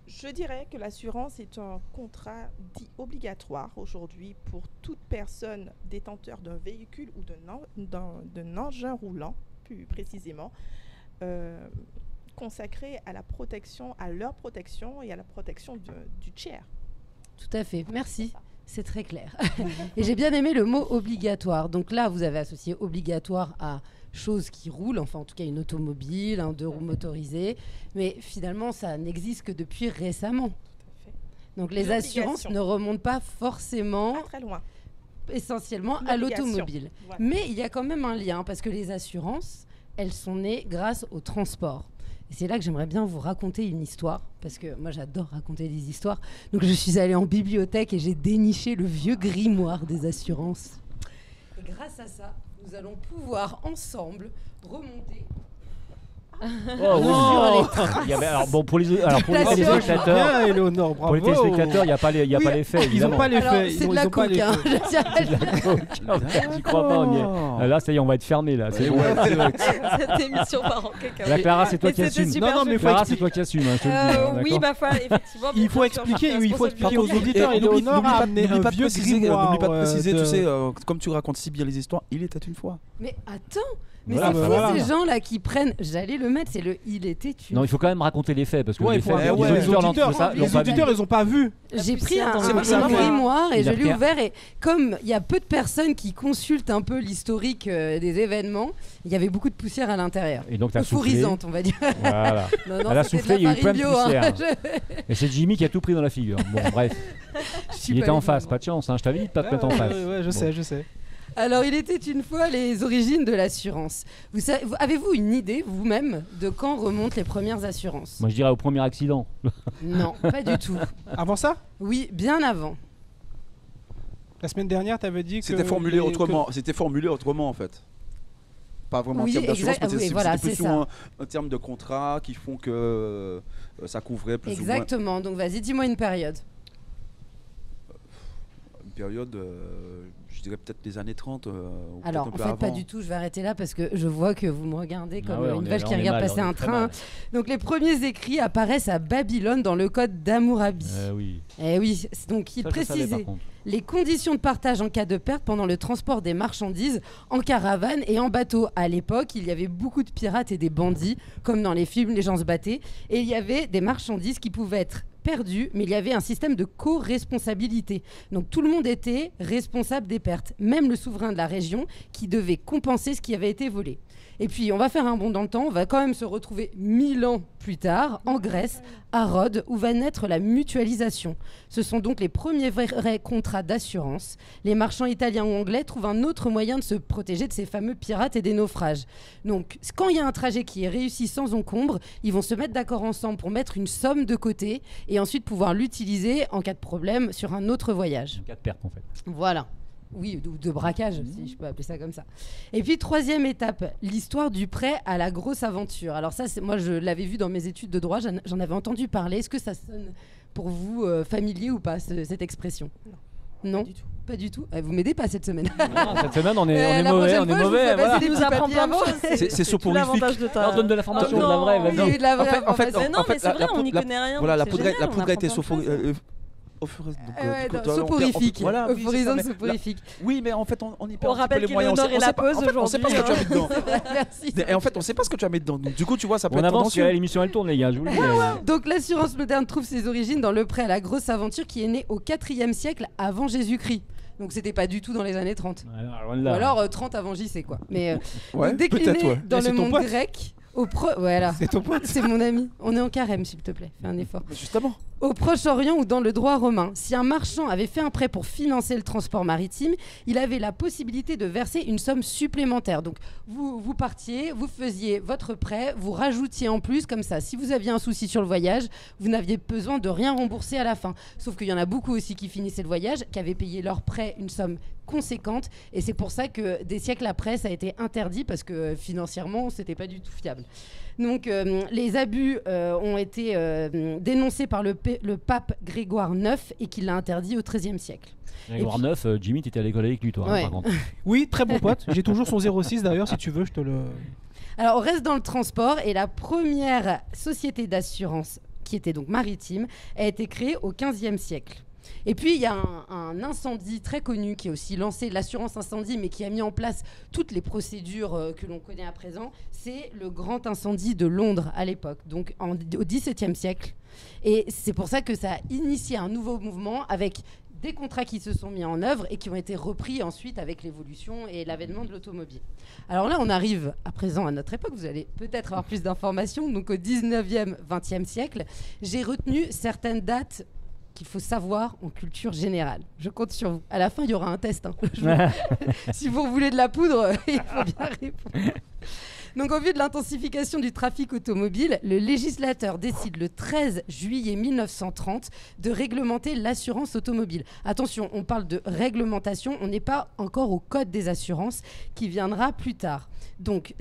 Je dirais que l'assurance est un contrat dit obligatoire aujourd'hui pour toute personne détenteur d'un véhicule ou d'un engin roulant, plus précisément, consacré à la protection, à leur protection et à la protection du tiers. Tout à fait, merci. C'est très clair. Et j'ai bien aimé le mot obligatoire. Donc là, vous avez associé obligatoire à chose qui roule, enfin en tout cas une automobile, un 2 roues motorisé. Mais finalement, ça n'existe que depuis récemment. Tout à fait. Donc les assurances ne remontent pas forcément pas très loin. Essentiellement à l'automobile. Voilà. Mais il y a quand même un lien parce que les assurances, elles sont nées grâce au transport. Et c'est là que j'aimerais bien vous raconter une histoire, parce que moi j'adore raconter des histoires. Donc je suis allée en bibliothèque et j'ai déniché le vieux grimoire des assurances. Et grâce à ça, nous allons pouvoir ensemble remonter Oh, Non. Il y avait- alors bon, pour les téléspectateurs, Bien, Éléonore, bravo. pour les téléspectateurs, il n'y a pas les, faits, Ils évidemment. n'ont pas les Alors, faits. c'est de la coke, hein, je tiens à le dire. J'y crois pas, on y est. Là, ça y est, on va être fermé là. C'est bon. Cette émission part en cacahuète. La Clara, c'est toi Mais qui c'était assume. super Non, non, mais chouette. faut Clara, expliquer. c'est toi qui assume. Hein, je te le dis, hein, Oui, d'accord. bah faut effectivement. Il faut bien sûr, expliquer, faire il faut expliquer aux responsabilité. auditeurs. Éléonore a amené N'oublie un pas de vieux préciser, grimoire. n'oublie pas de préciser, de- tu sais, comme tu racontes si bien les histoires, il était une fois. Mais attends, mais Voilà, c'est bah fou voilà. ces gens-là qui prennent. J'allais le mettre, c'est le il était une. Non, il faut quand même raconter les faits parce que Ouais, les il faut faits, raconter. les Les auditeurs auditeurs, l'ont pas vu. ils ont pas vu. J'ai pris un C'est pour ça que- grimoire et Il je a l'ai pris un- ouvert et comme il y a peu de personnes qui consultent un peu l'historique des événements, il y avait beaucoup de poussière à l'intérieur. Et donc, t'as soufflé. Euphorisante, on va dire. Voilà. Non, non, Elle a c'était soufflé, de il y a la eu plein de farine bio, hein. poussière. Et c'est Jimmy qui a tout pris dans la figure. Bon, bref. Je suis Il pas était en allée face, voir. pas de chance. Hein. Je t'avais dit de pas te mettre en face. Ouais, je sais, je sais. Alors, il était une fois les origines de l'assurance. Avez-vous une idée, vous-même, de quand remontent les premières assurances? Moi, je dirais au premier accident. Non, pas du tout. Avant ça, Oui, bien avant. la semaine dernière, tu avais dit que. C'était formulé les- autrement. C'était formulé autrement en fait. Pas vraiment Oui, en termes d'assurance, exact- mais oui, c'était voilà, plus c'est souvent un terme de contrat qui font que ça couvrait plus Exactement. Donc, vas-y, dis-moi une période. ou moins une période, je dirais peut-être les années 30. Ou Alors, peut-être en un peu fait, pas avant. du tout. Je vais arrêter là parce que je vois que vous me regardez comme Ah ouais, on une est- vache là, qui on est regarde mal, passer on est un très train. mal. Donc, les premiers écrits apparaissent à Babylone dans le code d'Hammurabi. Oui. Eh oui, donc il Ça, je savais, précisait par contre. les conditions de partage en cas de perte pendant le transport des marchandises en caravane et en bateau. À l'époque, il y avait beaucoup de pirates et des bandits, comme dans les films, les gens se battaient. Et il y avait des marchandises qui pouvaient être perdues, mais il y avait un système de co-responsabilité. Donc tout le monde était responsable des pertes, même le souverain de la région qui devait compenser ce qui avait été volé. Et puis, on va faire un bond dans le temps. On va quand même se retrouver 1000 ans plus tard, en Grèce, à Rhodes, où va naître la mutualisation. Ce sont donc les premiers vrais contrats d'assurance. Les marchands italiens ou anglais trouvent un autre moyen de se protéger de ces fameux pirates et des naufrages. Donc, quand il y a un trajet qui est réussi sans encombre, ils vont se mettre d'accord ensemble pour mettre une somme de côté et ensuite pouvoir l'utiliser en cas de problème sur un autre voyage. En cas de perte, en fait. Voilà. Oui, ou de braquage, si je peux appeler ça comme ça. Et puis, troisième étape, l'histoire du prêt à la grosse aventure. Alors ça, moi, je l'avais vu dans mes études de droit, j'en avais entendu parler. Est-ce que ça sonne pour vous familier ou pas, cette expression? Non, pas du tout. Vous m'aidez pas cette semaine. Non, cette semaine, on est La mauvais. prochaine On fois, est je vous mauvais. fais Voilà. passer des Tu nous petits apprends papiers plein de avant. choses. C'est tout soporifique. l'avantage de ta. Alors, donne de l'information, de la vraie, vas-y. Oui, de la vraie En fait, information. Mais non, mais c'est vrai, on n'y connaît rien. Voilà, la c'est poudre génial, on a été apprend plein de choses. Soporifique. Voilà, Euphorisante, soporifique. Oui, mais en fait, on y perd On un petit peu rappelle les moyens. qu'Éléonore est la pause on sait pas ce que tu as mis dedans. Merci. Et en fait, on sait pas ce que tu as mis dedans. Donc, du coup, tu vois, ça peut On être avance, tendancieux. l'émission elle tourne, les gars. Je vous le dis. Donc l'assurance moderne trouve ses origines dans le prêt à la grosse aventure qui est né au 4e siècle avant Jésus-Christ. Donc c'était pas du tout dans les années 30. Ou alors 30 avant JC quoi. Mais Ouais, décliné peut-être, ouais. dans Mais c'est le ton monde pote. grec. Voilà. C'est ton pote. C'est mon ami. On est en carême, s'il te plaît. Fais un effort. Mais justement. Au Proche-Orient ou dans le droit romain, si un marchand avait fait un prêt pour financer le transport maritime, il avait la possibilité de verser une somme supplémentaire. Donc, vous partiez, vous faisiez votre prêt, vous rajoutiez en plus, comme ça. Si vous aviez un souci sur le voyage, vous n'aviez besoin de rien rembourser à la fin. Sauf qu'il y en a beaucoup aussi qui finissaient le voyage, qui avaient payé leur prêt une somme conséquente. Et c'est pour ça que des siècles après, ça a été interdit parce que financièrement, c'était pas du tout fiable. Donc, les abus ont été dénoncés par le pape Grégoire IX et qu'il l'a interdit au XIIIe siècle. Grégoire IX, Jimmy, t'étais à l'école avec lui, toi, hein, Ouais. par contre. Oui, très bon pote. J'ai toujours son 06 d'ailleurs, si tu veux, je te le. Alors, on reste dans le transport et la première société d'assurance, qui était donc maritime, a été créée au XVe siècle. Et puis, il y a un incendie très connu qui a aussi lancé l'assurance incendie, mais qui a mis en place toutes les procédures que l'on connaît à présent. C'est le grand incendie de Londres à l'époque, donc au XVIIe siècle. Et c'est pour ça que ça a initié un nouveau mouvement avec des contrats qui se sont mis en œuvre et qui ont été repris ensuite avec l'évolution et l'avènement de l'automobile. Alors là, on arrive à présent à notre époque. Vous allez peut-être avoir plus d'informations. Donc au 19e, 20e siècle, j'ai retenu certaines dates qu'il faut savoir en culture générale. Je compte sur vous. À la fin, il y aura un test. Si vous voulez de la poudre, il faut bien répondre. Donc, au vu de l'intensification du trafic automobile, le législateur décide le 13 juillet 1930 de réglementer l'assurance automobile. Attention, on parle de réglementation, on n'est pas encore au code des assurances qui viendra plus tard. Donc,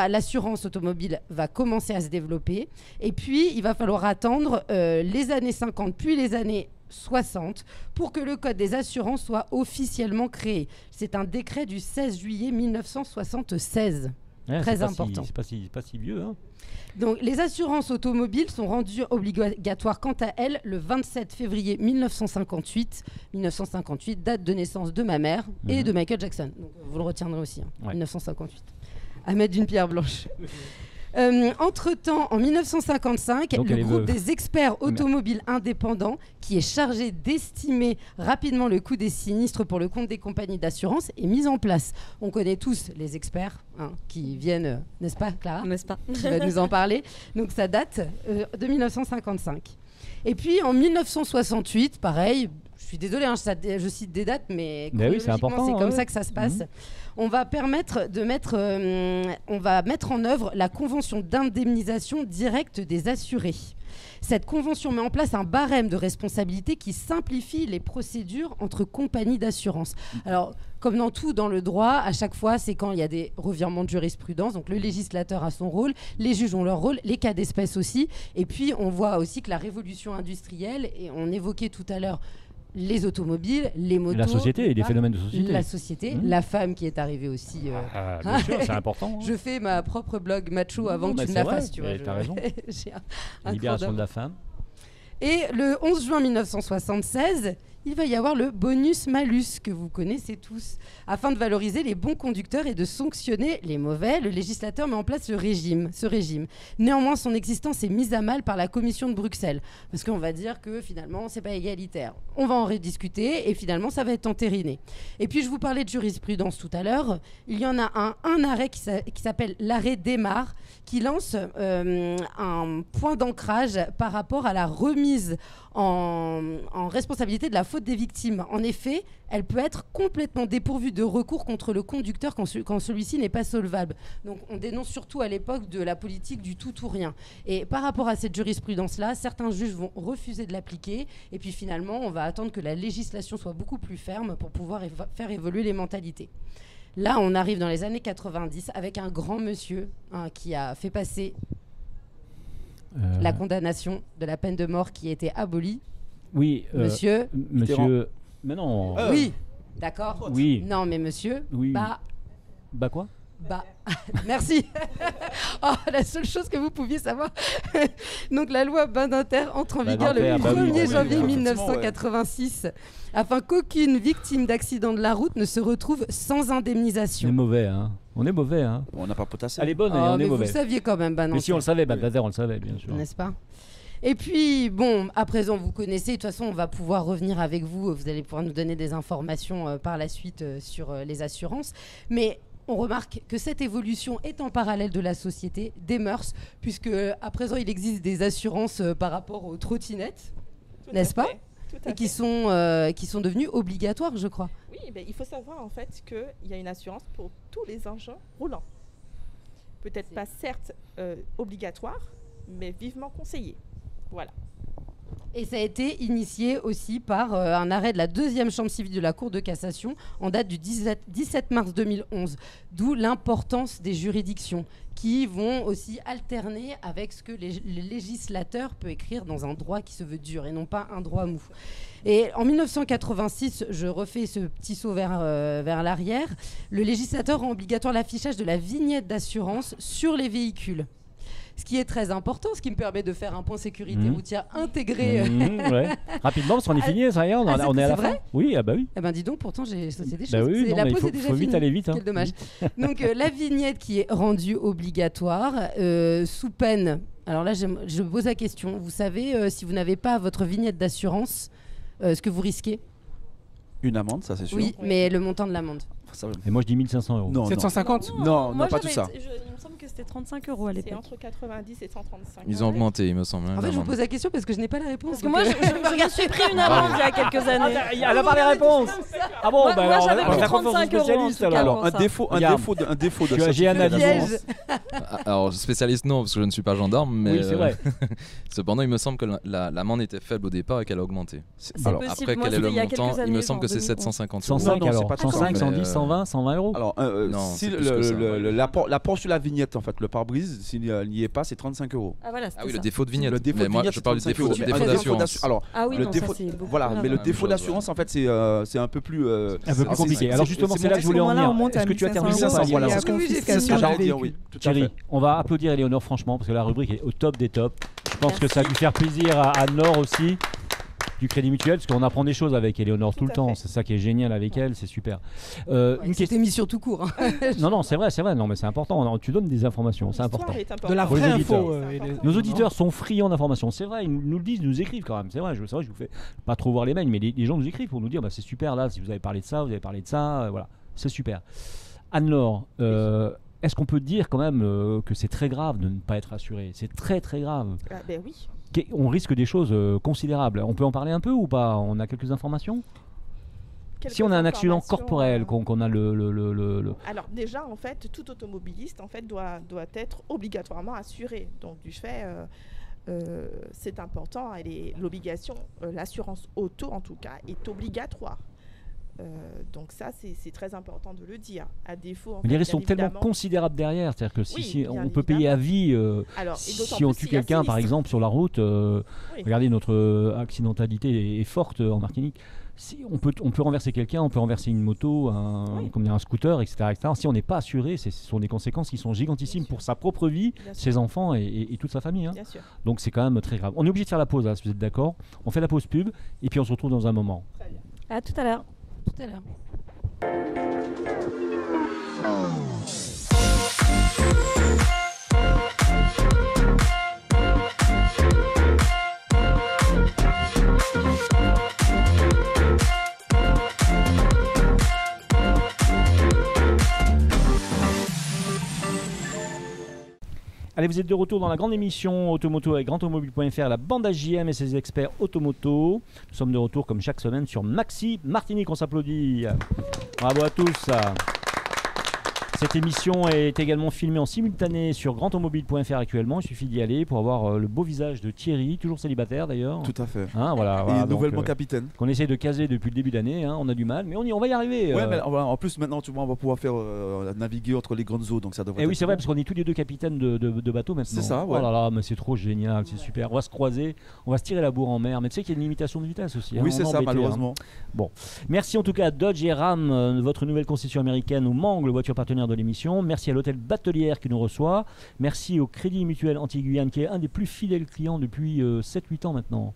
l'assurance automobile va commencer à se développer. Et puis, il va falloir attendre les années 50, puis les années 60 pour que le code des assurances soit officiellement créé. C'est un décret du 16 juillet 1976. Très important. C'est pas si vieux. Hein. Donc, les assurances automobiles sont rendues obligatoires quant à elles le 27 février 1958. 1958, date de naissance de ma mère et de Michael Jackson. Donc, vous le retiendrez aussi, 1958. À mettre d'une pierre blanche. Entre-temps, en 1955, donc le groupe des experts automobiles indépendants, qui est chargé d'estimer rapidement le coût des sinistres pour le compte des compagnies d'assurance, est mis en place. On connaît tous les experts qui viennent, n'est-ce pas, Clara ? N'est-ce pas ? Qui va nous en parler. Donc ça date de 1955. Et puis en 1968, pareil, je suis désolée, je cite des dates, mais c'est important, c'est comme ça que ça se passe. On va mettre en œuvre la convention d'indemnisation directe des assurés. Cette convention met en place un barème de responsabilité qui simplifie les procédures entre compagnies d'assurance. Alors, comme dans tout dans le droit, à chaque fois, c'est quand il y a des revirements de jurisprudence. Donc, le législateur a son rôle, les juges ont leur rôle, les cas d'espèce aussi. Et puis, on voit aussi que la révolution industrielle, et on évoquait tout à l'heure les automobiles, les motos, la société, les phénomènes de société. La société, la femme qui est arrivée aussi. Bien sûr, c'est important. Je fais ma propre blog macho avant que tu ne la fasses, tu vois. T'as raison. Libération de la femme. Et le 11 juin 1976, il va y avoir le bonus-malus que vous connaissez tous. Afin de valoriser les bons conducteurs et de sanctionner les mauvais, le législateur met en place ce régime. Néanmoins, son existence est mise à mal par la Commission de Bruxelles. Parce qu'on va dire que finalement, c'est pas égalitaire. On va en rediscuter et finalement, ça va être entériné. Et puis, je vous parlais de jurisprudence tout à l'heure. Il y en a un arrêt qui s'appelle l'arrêt Desmar, qui lance un point d'ancrage par rapport à la remise en responsabilité de la faute des victimes. En effet, elle peut être complètement dépourvue de recours contre le conducteur quand celui-ci n'est pas solvable. Donc on dénonce surtout à l'époque de la politique du tout ou rien. Et par rapport à cette jurisprudence-là, certains juges vont refuser de l'appliquer. Et puis finalement, on va attendre que la législation soit beaucoup plus ferme pour pouvoir faire évoluer les mentalités. Là, on arrive dans les années 90 avec un grand monsieur qui a fait passer la condamnation de la peine de mort qui a été abolie. Oui, monsieur. Mais non. Oui, d'accord. Oui. Non, mais monsieur. Oui. Bah quoi ? Merci. La seule chose que vous pouviez savoir. Donc la loi Badinter entre en vigueur le 1er janvier 1986 afin qu'aucune victime d'accident de la route ne se retrouve sans indemnisation. On est mauvais, hein. On est mauvais, hein. On n'a pas potassé. Elle est bonne, on est mauvais. Vous le saviez quand même, Badinter. Mais si on le savait, Badinter, on le savait, bien sûr. N'est-ce pas ? Et puis, bon, à présent, vous connaissez. De toute façon, on va pouvoir revenir avec vous. Vous allez pouvoir nous donner des informations par la suite sur les assurances. Mais on remarque que cette évolution est en parallèle de la société, des mœurs, puisque à présent, il existe des assurances par rapport aux trottinettes, n'est-ce pas ? Et qui sont devenues obligatoires, je crois. Oui, il faut savoir en fait qu'il y a une assurance pour tous les engins roulants. Peut-être pas certes obligatoire, mais vivement conseillé. Voilà. Et ça a été initié aussi par un arrêt de la deuxième chambre civile de la Cour de cassation en date du 17 mars 2011. D'où l'importance des juridictions qui vont aussi alterner avec ce que les législateurs peuvent écrire dans un droit qui se veut dur et non pas un droit mou. Et en 1986, je refais ce petit saut vers l'arrière, le législateur rend obligatoire l'affichage de la vignette d'assurance sur les véhicules. Ce qui est très important, ce qui me permet de faire un point sécurité routière intégré. Ouais. Rapidement, parce qu'on est fini, ça y est, on est à la fin. Oui, ah bah oui. Eh ben dis donc, pourtant j'ai sauté des choses. Bah oui, la pause est déjà finie. Vite aller vite. Quel dommage. Donc la vignette qui est rendue obligatoire sous peine. Alors là, je pose la question. Vous savez, si vous n'avez pas votre vignette d'assurance, ce que vous risquez ? Une amende, ça c'est sûr. Oui, mais le montant de l'amende. Et moi je dis 1 500 €. Non, 750 Non, pas tout ça. Il me semble que c'était 35 € à C'est l'époque. entre 90 et 135. Ils ont augmenté, il me semble. En fait, je vous pose la question parce que je n'ai pas la réponse. Parce que moi, je me suis pris une amende il y a quelques années. Elle n'a pas les réponses. Ah bon, Moi, j'avais pris 35 € en tout cas. Alors, un défaut de j'ai un avis. Alors, spécialiste, non, parce que je ne suis pas gendarme, mais Oui, c'est vrai. cependant, il me semble que l'amende était faible au départ et qu'elle a augmenté. Alors, après, quel est le montant? Il me semble que c'est 750 €. 105 Non, alors, c'est pas 105, 110, 120, 120 €. Alors, Non, si c'est plus que ça. l'apport sur la vignette, en fait, le pare-brise, s'il n'y est pas, c'est 35 €. Ah voilà, Ah oui, c'était le défaut de vignette. Le défaut Mais de moi, vignette, je parle du c'est défaut 35 €. d'assurance. Alors, Ah oui, le non, défaut, ça c'est beaucoup. voilà, mais le Même défaut chose, d'assurance, en fait, c'est un peu plus compliqué. Alors justement, c'est là que je voulais en Là, on venir. monte à Est-ce que tu as 1500 terminé ça, €, voilà. il y a C'est ce que confiscation j'allais du dire, véhicule. oui, tout à Thierry, fait. on va applaudir Éléonore franchement parce que la rubrique est au top des tops. Je pense que ça a dû faire plaisir à Anne-Laure aussi du Crédit Mutuel parce qu'on apprend des choses avec Éléonore tout le temps. C'est ça qui est génial avec elle, c'est super. Cette émission tout court. Non, c'est vrai. Non, mais c'est important. Non, tu donnes des informations, c'est important. De la Pour les vraie auditeurs. info. Nos auditeurs sont friands d'informations. C'est vrai, ils nous le disent, ils nous écrivent quand même. C'est vrai, je vous fais pas trop voir les mails, mais les gens nous écrivent pour nous dire bah, c'est super là, si vous avez parlé de ça, vous avez parlé de ça, voilà, c'est super. Anne-Laure, est-ce qu'on peut dire quand même que c'est très grave de ne pas être assuré? C'est très très grave. Ah, ben oui. On risque des choses considérables. On peut en parler un peu ou pas? On a quelques informations? Si on a un accident corporel, qu'on a le... Alors déjà, en fait, tout automobiliste en fait, doit être obligatoirement assuré. Donc du fait, c'est important. L'obligation, l'assurance auto en tout cas, est obligatoire. Donc ça, c'est très important de le dire. À défaut, les risques sont tellement considérables derrière, c'est-à-dire que si on peut payer à vie, si on tue quelqu'un par exemple sur la route, regardez notre accidentalité est forte en Martinique. Si on peut renverser quelqu'un, on peut renverser une moto, un scooter, etc., etc. Si on n'est pas assuré, ce sont des conséquences qui sont gigantissimes pour sa propre vie, ses enfants et toute sa famille. Hein. Donc c'est quand même très grave. On est obligé de faire la pause, là, si vous êtes d'accord. On fait la pause pub et puis on se retrouve dans un moment. Très bien. À tout à l'heure. Tout à l'heure. Allez, vous êtes de retour dans la grande émission Automoto avec grandautomobile.fr, la bande AJM et ses experts automoto. Nous sommes de retour comme chaque semaine sur Maxi Martinique, on s'applaudit. Bravo à tous. Cette émission est également filmée en simultané sur grandautomobile.fr actuellement. Il suffit d'y aller pour avoir le beau visage de Thierry, toujours célibataire d'ailleurs. Tout à fait. Hein, voilà, et nouvellement capitaine. Qu'on essaie de caser depuis le début d'année. Hein, on a du mal, mais on va y arriver. Ouais, mais en plus maintenant, tu vois, on va pouvoir faire naviguer entre les grandes eaux, donc ça devrait. Et oui, c'est vrai parce qu'on est tous les deux capitaines de bateaux maintenant. C'est ça. Ouais. Oh là là, mais c'est trop génial, c'est super. On va se croiser, on va se tirer la bourre en mer. Mais tu sais qu'il y a une limitation de vitesse aussi. Oui, c'est ça, malheureusement. Bon, merci en tout cas à Dodge et Ram, votre nouvelle concession américaine au Mans, le voiture partenaire de l'émission. Merci à l'hôtel Batelière qui nous reçoit. Merci au Crédit Mutuel Anti-Guyane qui est un des plus fidèles clients depuis 7-8 ans maintenant.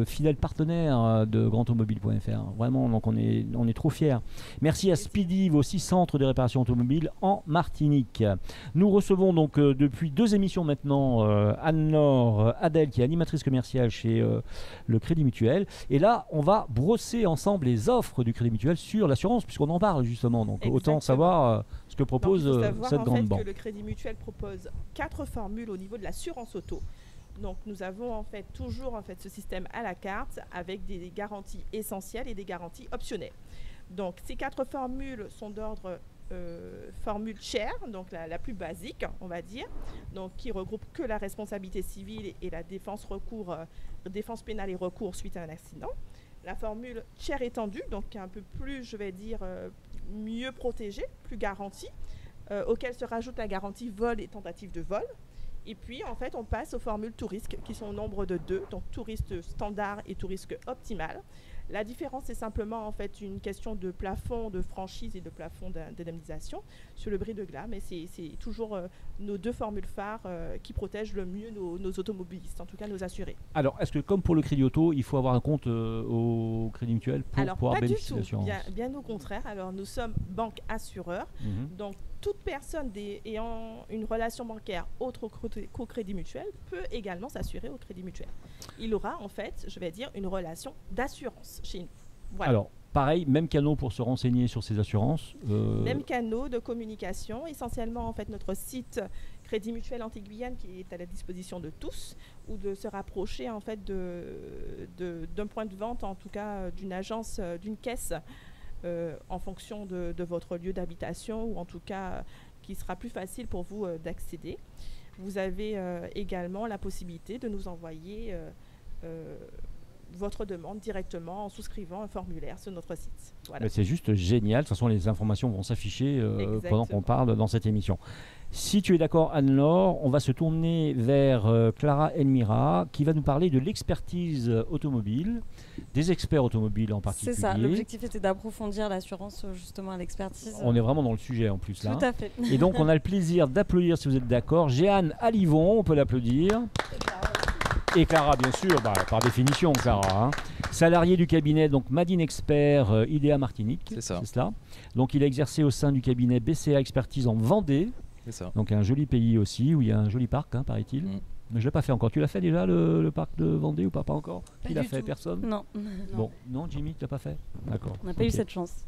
Fidèle partenaire de grandautomobile.fr. Vraiment, donc on est trop fiers. Merci à Speedy, vos 6 centres de réparation automobile en Martinique. Nous recevons donc depuis 2 émissions maintenant Anne-Laure Adèle qui est animatrice commerciale chez le Crédit Mutuel. Et là, on va brosser ensemble les offres du Crédit Mutuel sur l'assurance puisqu'on en parle justement. Donc autant savoir ce que propose cette grande banque. Que le Crédit Mutuel propose 4 formules au niveau de l'assurance auto. Donc nous avons en fait toujours ce système à la carte avec des garanties essentielles et des garanties optionnelles. Donc ces 4 formules sont d'ordre formule chère, donc la plus basique, on va dire, donc qui regroupe que la responsabilité civile et la défense pénale et recours suite à un accident. La formule chère étendue, donc un peu plus, je vais dire, mieux protégée, plus garantie, auquel se rajoute la garantie vol et tentative de vol. Et puis, en fait, on passe aux formules tout risque, qui sont au nombre de 2, donc tout risque standard et tout risque optimal. La différence, c'est simplement en fait une question de plafond de franchise et de plafond d'indemnisation sur le bris de glas, mais c'est toujours nos 2 formules phares qui protègent le mieux nos automobilistes, en tout cas nos assurés. Alors, est-ce que comme pour le crédit auto, il faut avoir un compte au Crédit Mutuel pour pouvoir bénéficier d'assurance? Bien au contraire. Alors, nous sommes banque assureur, donc toute personne ayant une relation bancaire autre qu'au Crédit Mutuel peut également s'assurer au Crédit Mutuel. Il aura en fait, je vais dire, une relation d'assurance chez nous. Voilà. Alors, pareil, même canaux pour se renseigner sur ces assurances. Même canaux de communication, essentiellement en fait notre site Crédit Mutuel Antilles-Guyane qui est à la disposition de tous, ou de se rapprocher en fait d'un point de vente, en tout cas d'une agence, d'une caisse, en fonction de votre lieu d'habitation, ou en tout cas qui sera plus facile pour vous d'accéder. Vous avez également la possibilité de nous envoyer votre demande directement en souscrivant un formulaire sur notre site. Voilà. C'est juste génial. De toute façon, les informations vont s'afficher pendant qu'on parle dans cette émission. Si tu es d'accord, Anne-Laure, on va se tourner vers Clara Elmira qui va nous parler de l'expertise automobile, des experts automobiles en particulier. C'est ça, l'objectif était d'approfondir l'assurance justement à l'expertise. On est vraiment dans le sujet en plus là. Tout à fait. Et donc on a le plaisir d'applaudir, si vous êtes d'accord, Jeanne Alivon, on peut l'applaudir. Et Clara, bien sûr, par définition, Clara. Salarié du cabinet donc Madine Expert IDEA Martinique. C'est ça. C'est cela. Donc il a exercé au sein du cabinet BCA Expertise en Vendée. C'est ça. Donc un joli pays aussi, où il y a un joli parc, paraît-il. Mais je ne l'ai pas fait encore. Tu l'as fait déjà, le parc de Vendée, ou pas encore? Qui l'a fait? Personne? Non. Bon, non, Jimmy, tu l'as pas fait? D'accord. On n'a pas eu cette chance.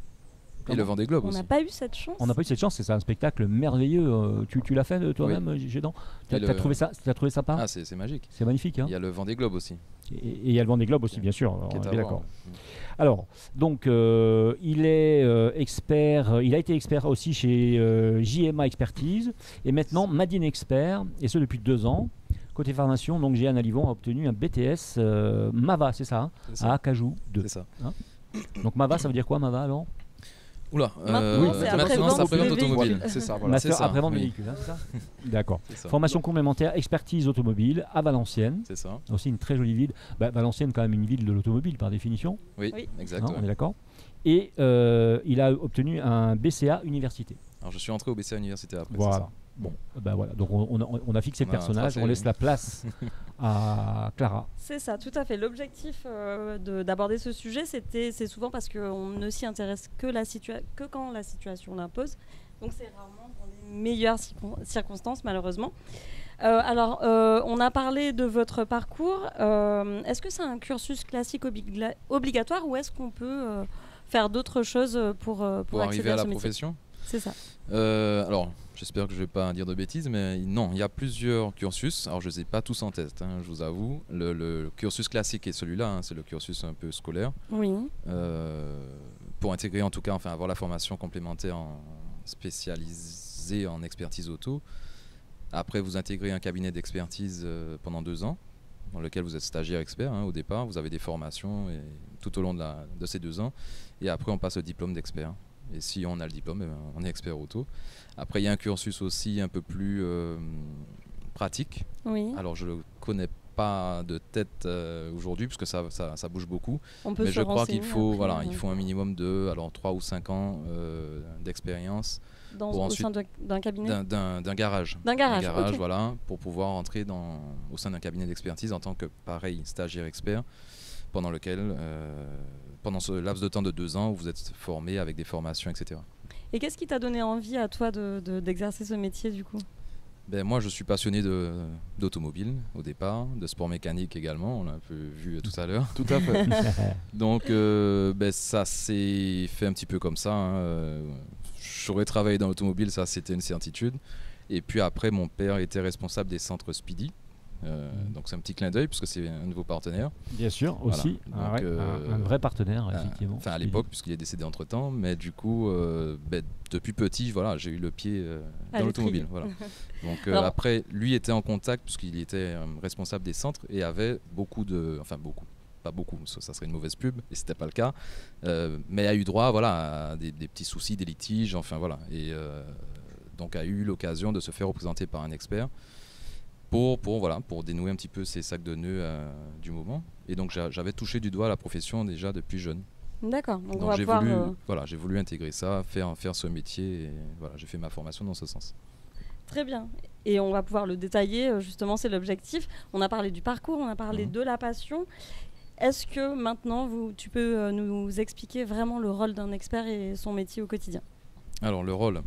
Et le Vendée Globe on aussi. n'a pas eu cette chance. On n'a pas eu cette chance, c'est un spectacle merveilleux. Tu l'as fait toi-même, Gédan? Tu as trouvé ça sympa? Ah, c'est magique. C'est magnifique. Hein. Il y a le Vendée Globe aussi. Et il y a le Vendée Globe aussi, bien sûr. On est d'accord. Alors, donc, il est expert. Il a été expert aussi chez JMA Expertise et maintenant Madine Expert, et ce depuis 2 ans. Côté formation, donc Jeanne Alivon a obtenu un BTS MAVA, c'est ça, à Acajou 2. C'est ça. Hein, donc MAVA, ça veut dire quoi MAVA alors? Oula, maintenant c'est après-vente automobile. C'est ça, voilà. Master après-vente de véhicule, hein, c'est ça? D'accord. Formation complémentaire, expertise automobile à Valenciennes. C'est ça. Aussi une très jolie ville. Valenciennes, quand même une ville de l'automobile par définition. Oui, exactement. Hein, on est d'accord. Et il a obtenu un BCA Université. Alors je suis entré au BCA Université après. Voilà. C'est ça. Bon, voilà. Donc on a fixé le personnage, on laisse la place à Clara. C'est ça, tout à fait. L'objectif d'aborder ce sujet, c'est souvent parce qu'on ne s'y intéresse que quand la situation l'impose. Donc c'est rarement dans les meilleures circonstances, malheureusement. Alors, on a parlé de votre parcours. Est-ce que c'est un cursus classique obligatoire, ou est-ce qu'on peut faire d'autres choses pour arriver à la profession? C'est ça. Alors, j'espère que je ne vais pas dire de bêtises, mais non, il y a plusieurs cursus. Alors, je ne les ai pas tous en tête, je vous avoue. Le cursus classique est celui-là, c'est le cursus un peu scolaire. Oui. Pour intégrer, en tout cas, avoir la formation complémentaire spécialisée en expertise auto. Après, vous intégrez un cabinet d'expertise pendant 2 ans, dans lequel vous êtes stagiaire expert au départ. Vous avez des formations tout au long de ces 2 ans. Et après, on passe au diplôme d'expert. Et si on a le diplôme, on est expert auto. Après, il y a un cursus aussi un peu plus pratique. Oui. Alors, je ne le connais pas de tête aujourd'hui, parce que ça bouge beaucoup. Mais je crois qu'il faut, il faut un minimum de 3 ou 5 ans d'expérience. Au sein d'un cabinet d'un garage. D'un garage, okay. Voilà, pour pouvoir entrer au sein d'un cabinet d'expertise en tant que, pareil, stagiaire expert, pendant ce laps de temps de 2 ans où vous êtes formé avec des formations, etc. Et qu'est-ce qui t'a donné envie à toi d'exercer ce métier du coup? Moi, je suis passionné d'automobile au départ, de sport mécanique également, on l'a un peu vu tout à l'heure. Tout à fait. Donc, ça s'est fait un petit peu comme ça. J'aurais travaillé dans l'automobile, ça c'était une certitude. Et puis après, mon père était responsable des centres Speedy. Donc c'est un petit clin d'œil puisque c'est un nouveau partenaire. Bien sûr, aussi. Voilà. Donc, un vrai partenaire, effectivement. À l'époque, puisqu'il est décédé entre-temps. Mais du coup, depuis petit, j'ai eu le pied dans l'automobile. Voilà. Donc après, lui était en contact puisqu'il était responsable des centres et avait pas beaucoup, ça serait une mauvaise pub, et c'était pas le cas, mais a eu droit à des petits soucis, des litiges, et donc a eu l'occasion de se faire représenter par un expert pour dénouer un petit peu ces sacs de nœuds du moment. Et donc j'avais touché du doigt la profession déjà depuis jeune. D'accord. Donc j'ai voulu intégrer ça, faire ce métier, et j'ai fait ma formation dans ce sens. Très bien. Et on va pouvoir le détailler, justement, c'est l'objectif. On a parlé du parcours, on a parlé de la passion. Est-ce que maintenant, tu peux nous expliquer vraiment le rôle d'un expert et son métier au quotidien? Alors le rôle.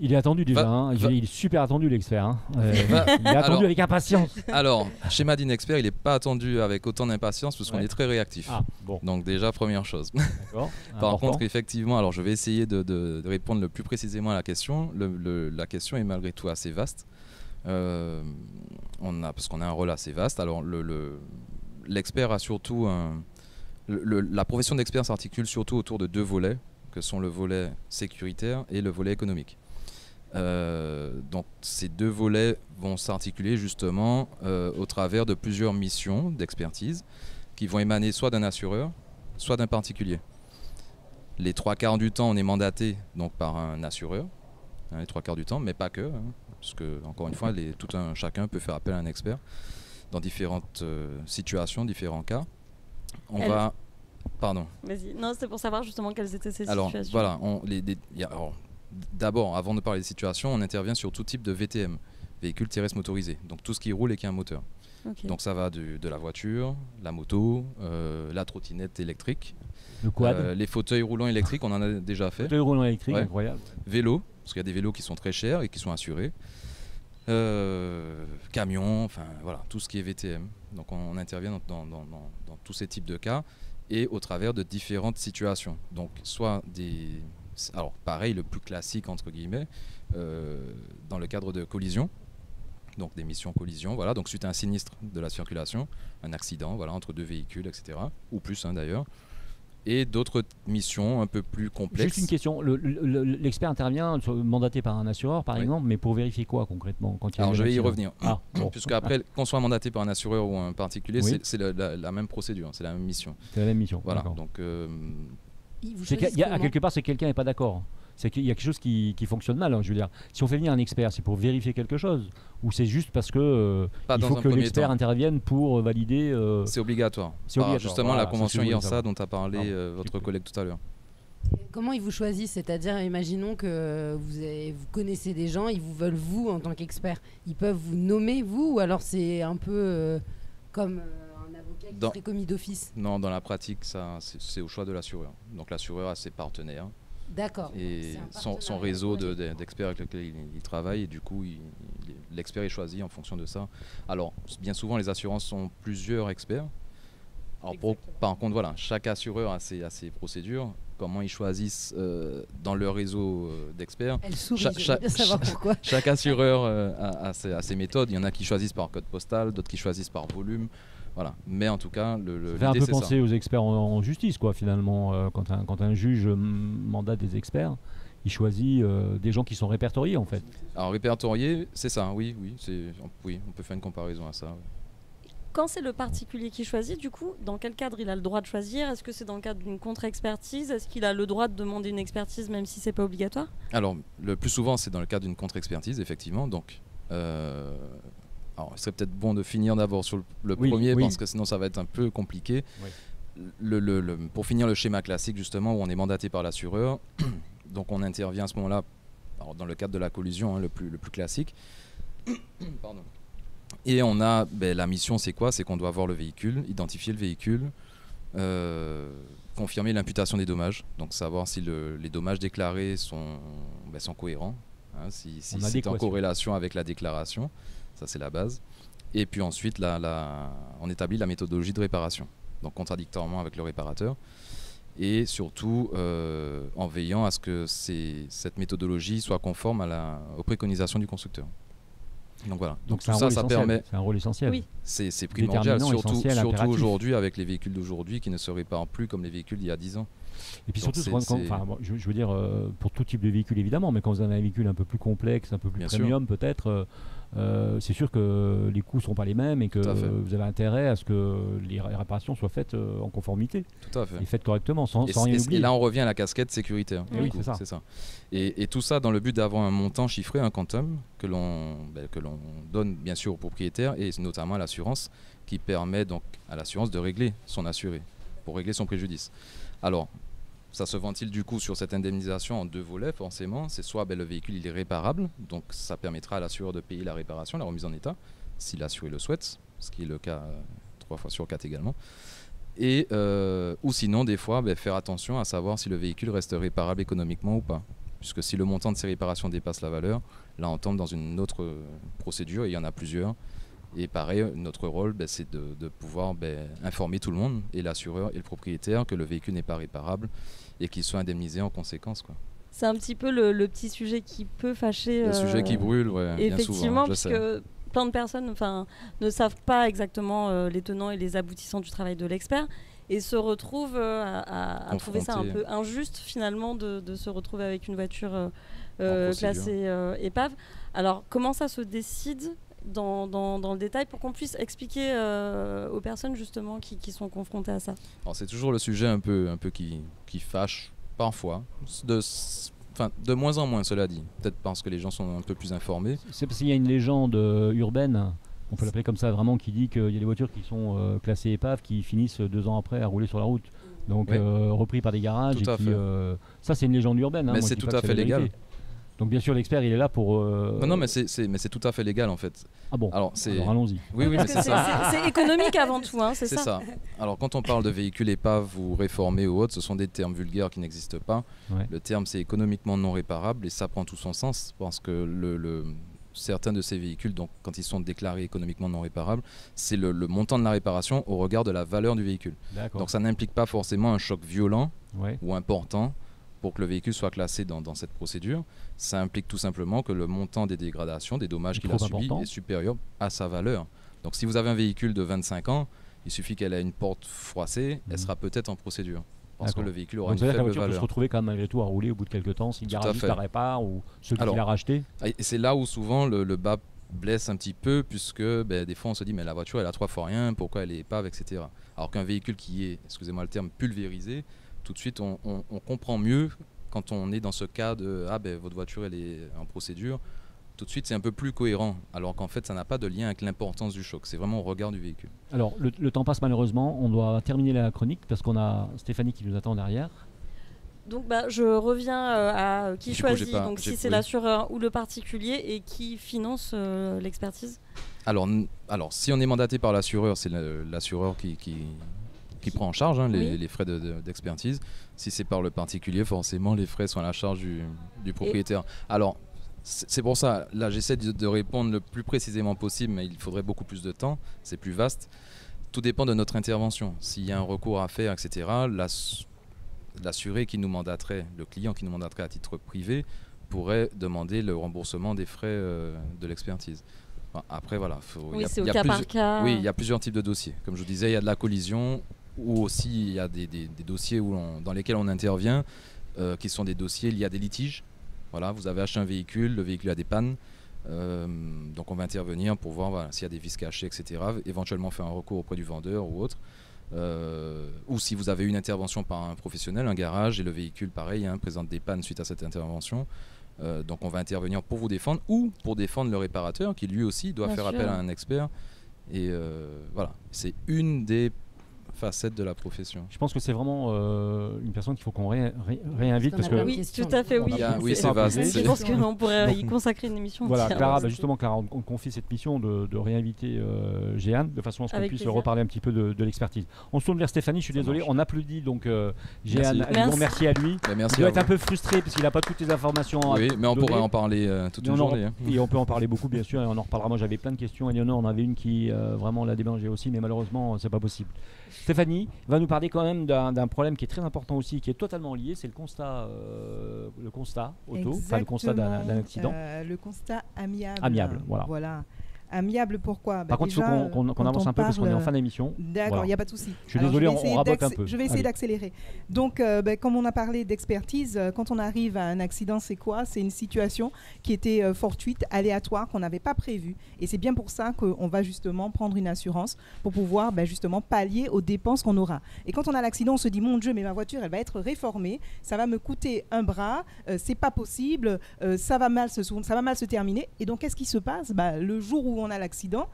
Il est attendu déjà, il est super attendu l'expert. Hein. Il est attendu avec impatience. Alors, schéma d'inexpert, il n'est pas attendu avec autant d'impatience parce qu'on est très réactif. Ah, bon. Donc déjà, première chose. D'accord. Par contre, effectivement, alors je vais essayer de répondre le plus précisément à la question. La question est malgré tout assez vaste. Parce qu'on a un rôle assez vaste. Alors l'expert a surtout la profession d'expert s'articule surtout autour de 2 volets, que sont le volet sécuritaire et le volet économique. Donc ces 2 volets vont s'articuler justement au travers de plusieurs missions d'expertise qui vont émaner soit d'un assureur, soit d'un particulier. Les 3/4 du temps, on est mandaté donc par un assureur, les 3/4 du temps, mais pas que, parce que encore une fois, chacun peut faire appel à un expert dans différentes situations, différents cas. Pardon. Vas-y. Non, c'était pour savoir justement quelles étaient ces situations. Voilà, d'abord, avant de parler des situations, on intervient sur tout type de VTM, véhicule terrestre motorisé. Donc tout ce qui roule et qui a un moteur. Okay. Donc ça va de la voiture, la moto, la trottinette électrique, le quad, les fauteuils roulants électriques, on en a déjà fait. Fauteuils roulants électriques, incroyable. Vélo, parce qu'il y a des vélos qui sont très chers et qui sont assurés. Camions, enfin voilà, tout ce qui est VTM. Donc on intervient dans tous ces types de cas et au travers de différentes situations. Donc soit alors pareil, le plus classique entre guillemets, dans le cadre de collision, donc des missions collision, voilà, donc suite à un sinistre de la circulation, un accident, voilà, entre 2 véhicules, etc., ou plus d'ailleurs. Et d'autres missions un peu plus complexes. Juste une question, l'expert intervient mandaté par un assureur par exemple, mais pour vérifier quoi concrètement quand il y a Alors je vais y revenir, bon. puisque après qu'on soit mandaté par un assureur ou un particulier, c'est la même procédure, c'est la même mission. C'est la même mission, voilà. Donc, quelque part c'est que quelqu'un n'est pas d'accord. C'est qu'il y a quelque chose qui fonctionne mal. Je veux dire, si on fait venir un expert, c'est pour vérifier quelque chose ou c'est juste parce que il faut que l'expert intervienne pour valider. C'est obligatoire. Justement, la convention IANSA dont a parlé votre collègue tout à l'heure. Comment ils vous choisissent? C'est-à-dire, imaginons que vous connaissez des gens, ils vous veulent vous en tant qu'expert. Ils peuvent vous nommer vous ou alors c'est un peu comme un avocat qui serait commis d'office? Non, dans la pratique, c'est au choix de l'assureur. Donc l'assureur a ses partenaires. D'accord. Et son réseau d'experts avec lesquels il travaille, et du coup l'expert est choisi en fonction de ça. Alors bien souvent les assurances sont plusieurs experts. Alors par contre voilà, chaque assureur a ses procédures, comment ils choisissent dans leur réseau d'experts. Elle sourit, je veux bien savoir pourquoi. Chaque assureur a ses méthodes, il y en a qui choisissent par code postal, d'autres qui choisissent par volume. Voilà. Mais en tout cas, ça fait un peu penser aux experts en justice, quoi, finalement. Quand un juge mandate des experts, il choisit des gens qui sont répertoriés, en fait. Alors, répertoriés, c'est ça, oui, on peut faire une comparaison à ça. Oui. Quand c'est le particulier qui choisit, du coup, dans quel cadre il a le droit de choisir? Est-ce que c'est dans le cadre d'une contre-expertise? Est-ce qu'il a le droit de demander une expertise même si c'est pas obligatoire? Alors, le plus souvent, c'est dans le cadre d'une contre-expertise, effectivement. Donc, alors, il serait peut-être bon de finir d'abord sur le premier, parce que sinon ça va être un peu compliqué. Oui. Pour finir le schéma classique, justement, où on est mandaté par l'assureur, donc on intervient à ce moment-là dans le cadre de la collision, le plus classique. Pardon. Et on a, la mission, c'est quoi? C'est qu'on doit voir le véhicule, identifier le véhicule, confirmer l'imputation des dommages, donc savoir si les dommages déclarés sont cohérents, si c'est en corrélation avec la déclaration. Ça, c'est la base. Et puis ensuite, on établit la méthodologie de réparation, donc contradictoirement avec le réparateur. Et surtout, en veillant à ce que cette métodologie soit conforme aux préconisations du constructeur. Donc voilà. Donc tout ça permet. C'est un rôle essentiel. Oui. C'est primordial, surtout aujourd'hui, avec les véhicules d'aujourd'hui qui ne se réparent plus comme les véhicules d'il y a 10 ans. Et puis surtout, je veux dire, pour tout type de véhicule évidemment, mais quand vous avez un véhicule un peu plus complexe, un peu plus premium peut-être, c'est sûr que les coûts ne seront pas les mêmes et que vous avez intérêt à ce que les réparations soient faites en conformité. Tout à fait. Et faites correctement, sans rien oublier. Et là, on revient à la casquette sécuritaire. Oui, c'est ça. Et tout ça dans le but d'avoir un montant chiffré, un quantum, que l'on donne bien sûr au propriétaire et notamment à l'assurance, qui permet donc à l'assurance de régler son assuré, pour régler son préjudice. Alors, ça se ventile du coup sur cette indemnisation en 2 volets forcément. C'est soit le véhicule il est réparable, donc ça permettra à l'assureur de payer la réparation, la remise en état, si l'assuré le souhaite, ce qui est le cas 3 fois sur 4 également. Et ou sinon des fois faire attention à savoir si le véhicule reste réparable économiquement ou pas. puisque si le montant de ces réparations dépasse la valeur, là on tombe dans une autre procédure, et il y en a plusieurs. Et pareil, notre rôle, c'est de pouvoir informer tout le monde, et l'assureur et le propriétaire, que le véhicule n'est pas réparable et qu'il soit indemnisé en conséquence, quoi. C'est un petit peu le petit sujet qui peut fâcher. Le sujet qui brûle, bien souvent. Parce que plein de personnes ne savent pas exactement les tenants et les aboutissants du travail de l'expert, et se retrouvent à trouver ça un peu injuste finalement de se retrouver avec une voiture classée épave. Alors comment ça se décide dans le détail pour qu'on puisse expliquer aux personnes justement qui sont confrontées à ça? Alors c'est toujours le sujet un peu qui fâche parfois, de moins en moins, cela dit, peut-être parce que les gens sont un peu plus informés. C'est parce qu'il y a une légende urbaine, on peut l'appeler comme ça vraiment, qui dit qu'il y a des voitures qui sont classées épaves qui finissent 2 ans après à rouler sur la route, donc repris par des garages. Ça c'est une légende urbaine. Mais c'est tout à fait légal. Donc bien sûr l'expert il est là pour... Non mais c'est tout à fait légal en fait. Ah bon, alors allons-y. Oui, mais c'est ça. C'est économique avant tout, c'est ça. C'est ça. Alors quand on parle de véhicules épaves ou réformés ou autres, ce sont des termes vulgaires qui n'existent pas. Le terme c'est économiquement non réparable, et ça prend tout son sens, parce que certains de ces véhicules, donc quand ils sont déclarés économiquement non réparables, c'est le montant de la réparation au regard de la valeur du véhicule. Donc ça n'implique pas forcément un choc violent ou important pour que le véhicule soit classé dans cette procédure. Ça implique tout simplement que le montant des dégradations, des dommages qu'il a subis, est supérieur à sa valeur. Donc si vous avez un véhicule de 25 ans, il suffit qu'elle ait une porte froissée, elle sera peut-être en procédure, parce que le véhicule aura une faible valeur. La voiture peut se retrouver quand même malgré tout à rouler au bout de quelques temps si le garagiste la répare ou celui qui l'a racheté. Et c'est là où souvent le bas blesse un petit peu, puisque des fois on se dit mais la voiture elle a 3 fois rien, pourquoi elle est épave, etc. Alors qu'un véhicule qui est, excusez-moi le terme, pulvérisé, tout de suite on comprend mieux quand on est dans ce cas de votre voiture elle est en procédure. Tout de suite c'est un peu plus cohérent, alors qu'en fait ça n'a pas de lien avec l'importance du choc, c'est vraiment au regard du véhicule. Alors le temps passe malheureusement, on doit terminer la chronique parce qu'on a Stéphanie qui nous attend derrière. Donc je reviens à qui choisit, donc si c'est l'assureur ou le particulier, et qui finance l'expertise. Alors si on est mandaté par l'assureur, c'est l'assureur qui prend en charge les frais d'expertise. Si c'est par le particulier, forcément les frais sont à la charge du propriétaire. Alors c'est pour ça, là j'essaie de répondre le plus précisément possible, mais il faudrait beaucoup plus de temps, c'est plus vaste. Tout dépend de notre intervention. S'il y a un recours à faire, etc., l'assuré qui nous mandaterait, le client qui nous mandaterait à titre privé, pourrait demander le remboursement des frais de l'expertise. Après voilà, c'est au cas par cas. Oui, il y a plusieurs types de dossiers. Comme je vous disais, il y a de la collision, ou aussi il y a des dossiers dans lesquels on intervient, qui sont des dossiers liés à des litiges. Voilà, vous avez acheté un véhicule, le véhicule a des pannes, donc on va intervenir pour voir s'il y a des vis cachées, etc. Éventuellement faire un recours auprès du vendeur ou autre. Ou si vous avez une intervention par un professionnel, un garage, et le véhicule pareil présente des pannes suite à cette intervention, donc on va intervenir pour vous défendre, ou pour défendre le réparateur qui lui aussi doit faire appel à un expert. Et voilà, c'est une des facettes de la profession. Je pense que c'est vraiment une personne qu'il faut qu'on réinvite, parce que oui, tout à fait, oui, c'est vaste. Je pense qu'on pourrait y consacrer une émission. Voilà, Clara, justement, Clara, on confie cette mission de réinviter Jeanne, de façon à ce qu'on puisse reparler un petit peu de l'expertise. On se tourne vers Stéphanie, je suis désolé, on applaudit donc Jeanne. Merci à lui. Merci. Il doit être un peu frustré parce qu'il n'a pas toutes les informations. Oui, mais on pourrait en parler toute une journée. Et on peut en parler beaucoup, bien sûr, et on en reparlera. Moi, j'avais plein de questions. Eleonore, on avait une qui vraiment l'a débangé aussi, mais malheureusement, c'est pas possible. Stéphanie va nous parler quand même d'un problème qui est très important aussi, qui est totalement lié, c'est le constat auto, enfin le constat d'un accident. Le constat amiable. Amiable, voilà. Amiable, pourquoi ? Par contre, il faut qu'on avance un peu parce qu'on est en fin d'émission. D'accord, il n'y a pas de souci. Je suis désolé, on rabote un peu. Je vais essayer d'accélérer. Donc, comme on a parlé d'expertise, quand on arrive à un accident, c'est quoi ? C'est une situation qui était fortuite, aléatoire, qu'on n'avait pas prévue. Et c'est bien pour ça qu'on va justement prendre une assurance pour pouvoir justement pallier aux dépenses qu'on aura. Et quand on a l'accident, on se dit, mon Dieu, mais ma voiture, elle va être réformée, ça va me coûter un bras, c'est pas possible, ça va mal se terminer. Et donc, qu'est-ce qui se passe ? Le jour où on a l'accident,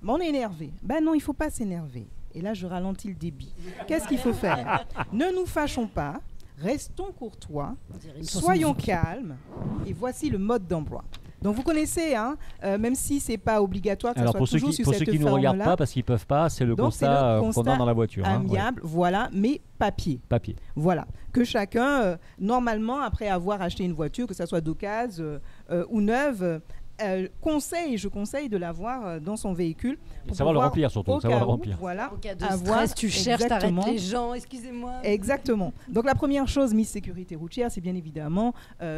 on est énervé. Non, il ne faut pas s'énerver. Et là, je ralentis le débit. Qu'est-ce qu'il faut faire ? Ne nous fâchons pas, restons courtois, soyons calmes, et voici le mode d'emploi. Donc vous connaissez, hein, même si c'est pas obligatoire que ça soit toujours sur cette forme-là. Pour ceux qui ne nous regardent pas parce qu'ils peuvent pas, c'est le constat qu'on a dans la voiture. Amiable, voilà, mais papier. Papier. Voilà, que chacun, normalement, après avoir acheté une voiture, que ça soit d'occasion ou neuve, je conseille de l'avoir dans son véhicule. Pour savoir le remplir surtout. Savoir le remplir. Voilà, en cas de stress, tu cherches, t'arrêtes les gens, excusez-moi. Exactement. Donc la première chose, Miss Sécurité routière, c'est bien évidemment,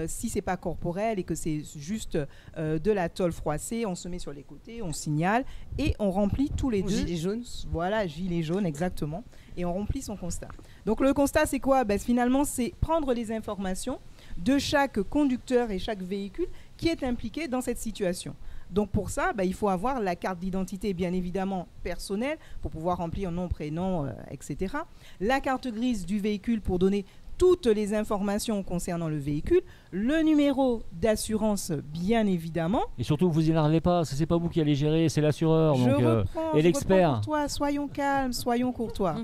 si c'est pas corporel et que c'est juste de la tôle froissée, on se met sur les côtés, on signale et on remplit tous les deux. Gilet jaune. Voilà, gilet jaune, exactement. Et on remplit son constat. Donc le constat, c'est quoi? Finalement, c'est prendre les informations de chaque conducteur et chaque véhicule qui est impliqué dans cette situation. Donc pour ça, il faut avoir la carte d'identité bien évidemment personnelle pour pouvoir remplir nom, prénom, etc. La carte grise du véhicule pour donner toutes les informations concernant le véhicule, le numéro d'assurance bien évidemment. Et surtout, vous énervez pas, ce n'est pas vous qui allez gérer, c'est l'assureur et l'expert. Soyons calmes, soyons courtois.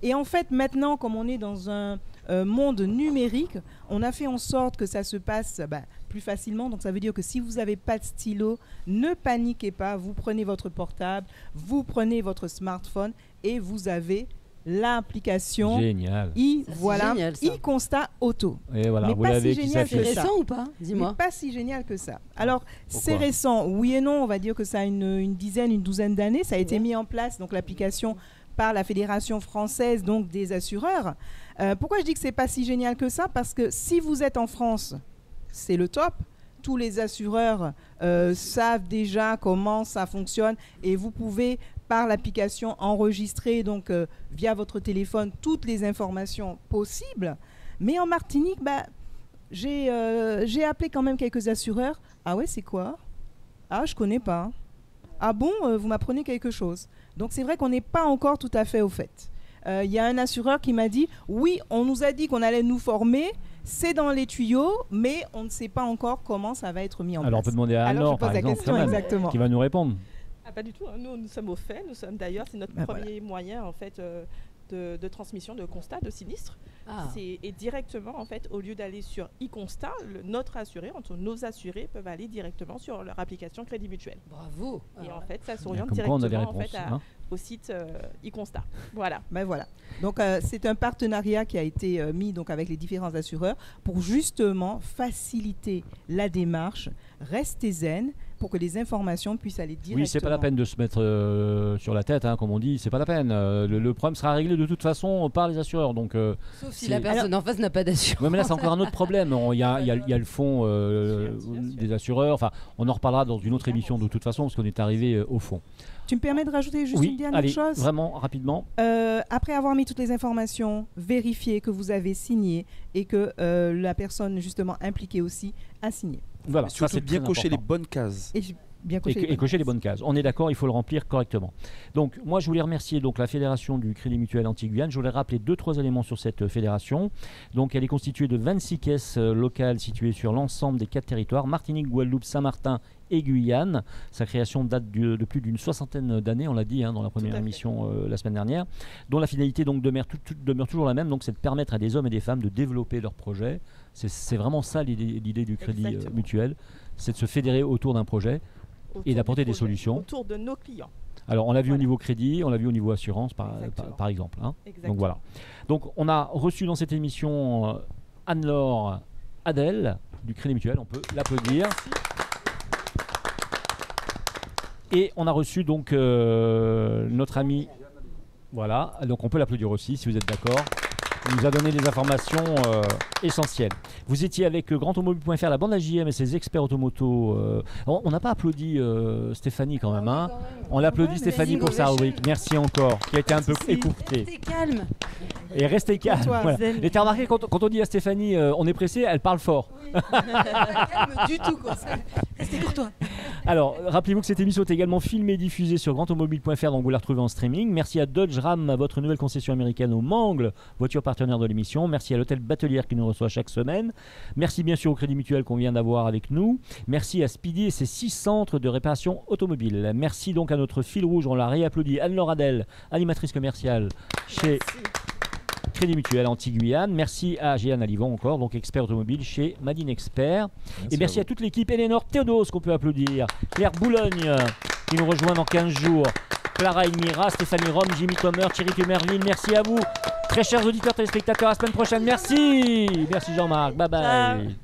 Et en fait, maintenant, comme on est dans un monde numérique, on a fait en sorte que ça se passe plus facilement. Donc ça veut dire que si vous n'avez pas de stylo, ne paniquez pas, vous prenez votre portable, vous prenez votre smartphone et vous avez l'application e-constat auto. Et voilà, mais vous pas l'avez si génial c'est récent ou pas? Dis-moi. Mais pas si génial que ça. Alors, c'est récent, oui et non, on va dire que ça a une douzaine d'années. Ça a été mis en place, donc l'application par la Fédération française donc des assureurs. Pourquoi je dis que c'est pas si génial que ça? Parce que si vous êtes en France, c'est le top. Tous les assureurs savent déjà comment ça fonctionne et vous pouvez par l'application enregistrer donc via votre téléphone toutes les informations possibles. Mais en Martinique, j'ai appelé quand même quelques assureurs. Ah ouais, c'est quoi? Ah, je connais pas. Ah bon, vous m'apprenez quelque chose. Donc c'est vrai qu'on n'est pas encore tout à fait au fait. Il y a un assureur qui m'a dit oui, on nous a dit qu'on allait nous former, c'est dans les tuyaux, mais on ne sait pas encore comment ça va être mis en place. Alors on peut demander à Anne-Laure, par exemple, qui va nous répondre. Pas du tout. Nous sommes au fait. Nous sommes d'ailleurs, c'est notre premier moyen en fait de transmission de constat de sinistre. Et directement en fait, au lieu d'aller sur e-constat, notre assuré, nos assurés peuvent aller directement sur leur application Crédit Mutuel. Bravo. Et en fait, ça s'oriente directement en fait au site e-constat. Voilà. Voilà. Donc c'est un partenariat qui a été mis donc avec les différents assureurs pour justement faciliter la démarche. Restez zen pour que les informations puissent aller directement. Oui, c'est pas la peine de se mettre sur la tête, comme on dit. C'est pas la peine. Le problème sera réglé de toute façon par les assureurs. Donc sauf si la personne en face n'a pas d'assurance. Oui, mais là c'est encore un autre problème. Il y a le fonds des assureurs. Enfin, on en reparlera dans une autre émission de toute façon parce qu'on est arrivé au fond. Tu me permets de rajouter juste une dernière chose? Vraiment rapidement. Après avoir mis toutes les informations, vérifiez que vous avez signé et que la personne justement impliquée aussi a signé. Voilà, ça c'est bien cocher les bonnes cases. Et cocher les bonnes cases. On est d'accord, il faut le remplir correctement. Donc, moi, je voulais remercier donc, la Fédération du Crédit Mutuel Antilles-Guyane. Je voulais rappeler 2-3 éléments sur cette fédération. Donc, elle est constituée de 26 caisses locales situées sur l'ensemble des 4 territoires, Martinique, Guadeloupe, Saint-Martin et Guyane. Sa création date de plus d'une 60aine d'années, on l'a dit dans la première émission la semaine dernière, dont la finalité donc, demeure toujours la même, donc c'est de permettre à des hommes et des femmes de développer leurs projets. C'est vraiment ça l'idée du Crédit Mutuel, c'est de se fédérer autour d'un projet et d'apporter des solutions. Autour de nos clients. Alors on l'a vu au niveau crédit, on l'a vu au niveau assurance par exemple. Donc voilà. Donc on a reçu dans cette émission Anne-Laure Adel du Crédit Mutuel, on peut l'applaudir. Et on a reçu donc notre ami, voilà, donc on peut l'applaudir aussi si vous êtes d'accord. Il nous a donné des informations essentielles. Vous étiez avec grandautomobile.fr, la bande AJM et ses experts automoto. On n'a pas applaudi Stéphanie quand même. On l'applaudit Stéphanie pour sa rubrique. Merci encore, qui a été un peu écoutée. Restez calme. Et restez calme. Voilà. Et t'as remarqué, quand on dit à Stéphanie, on est pressé, elle parle fort. Oui. Pas calme du tout, quoi. Restez courtois. Alors, rappelez-vous que cette émission est également filmée et diffusée sur grandautomobile.fr, donc vous la retrouvez en streaming. Merci à Dodge Ram, votre nouvelle concession américaine au Mangles, voiture partenaire de l'émission. Merci à l'hôtel Batelière qui nous reçoit chaque semaine. Merci bien sûr au Crédit Mutuel qu'on vient d'avoir avec nous. Merci à Speedy et ses 6 centres de réparation automobile. Merci donc à notre fil rouge, on l'a réapplaudi, Anne-Laure Adel, animatrice commerciale chez Crédit Mutuel Anti-Guyane. Merci à Jeanne Alivon encore, donc expert automobile chez Madine Expert. Et merci à toute l'équipe. Eleanor Théodos, qu'on peut applaudir. Claire Boulogne, qui nous rejoint dans 15 jours. Clara Elmira, Stéphanie Rome, Jimmy Comer, Thierry Tumerville. Merci à vous. Très chers auditeurs, téléspectateurs, à la semaine prochaine. Merci. Merci Jean-Marc. Bye bye.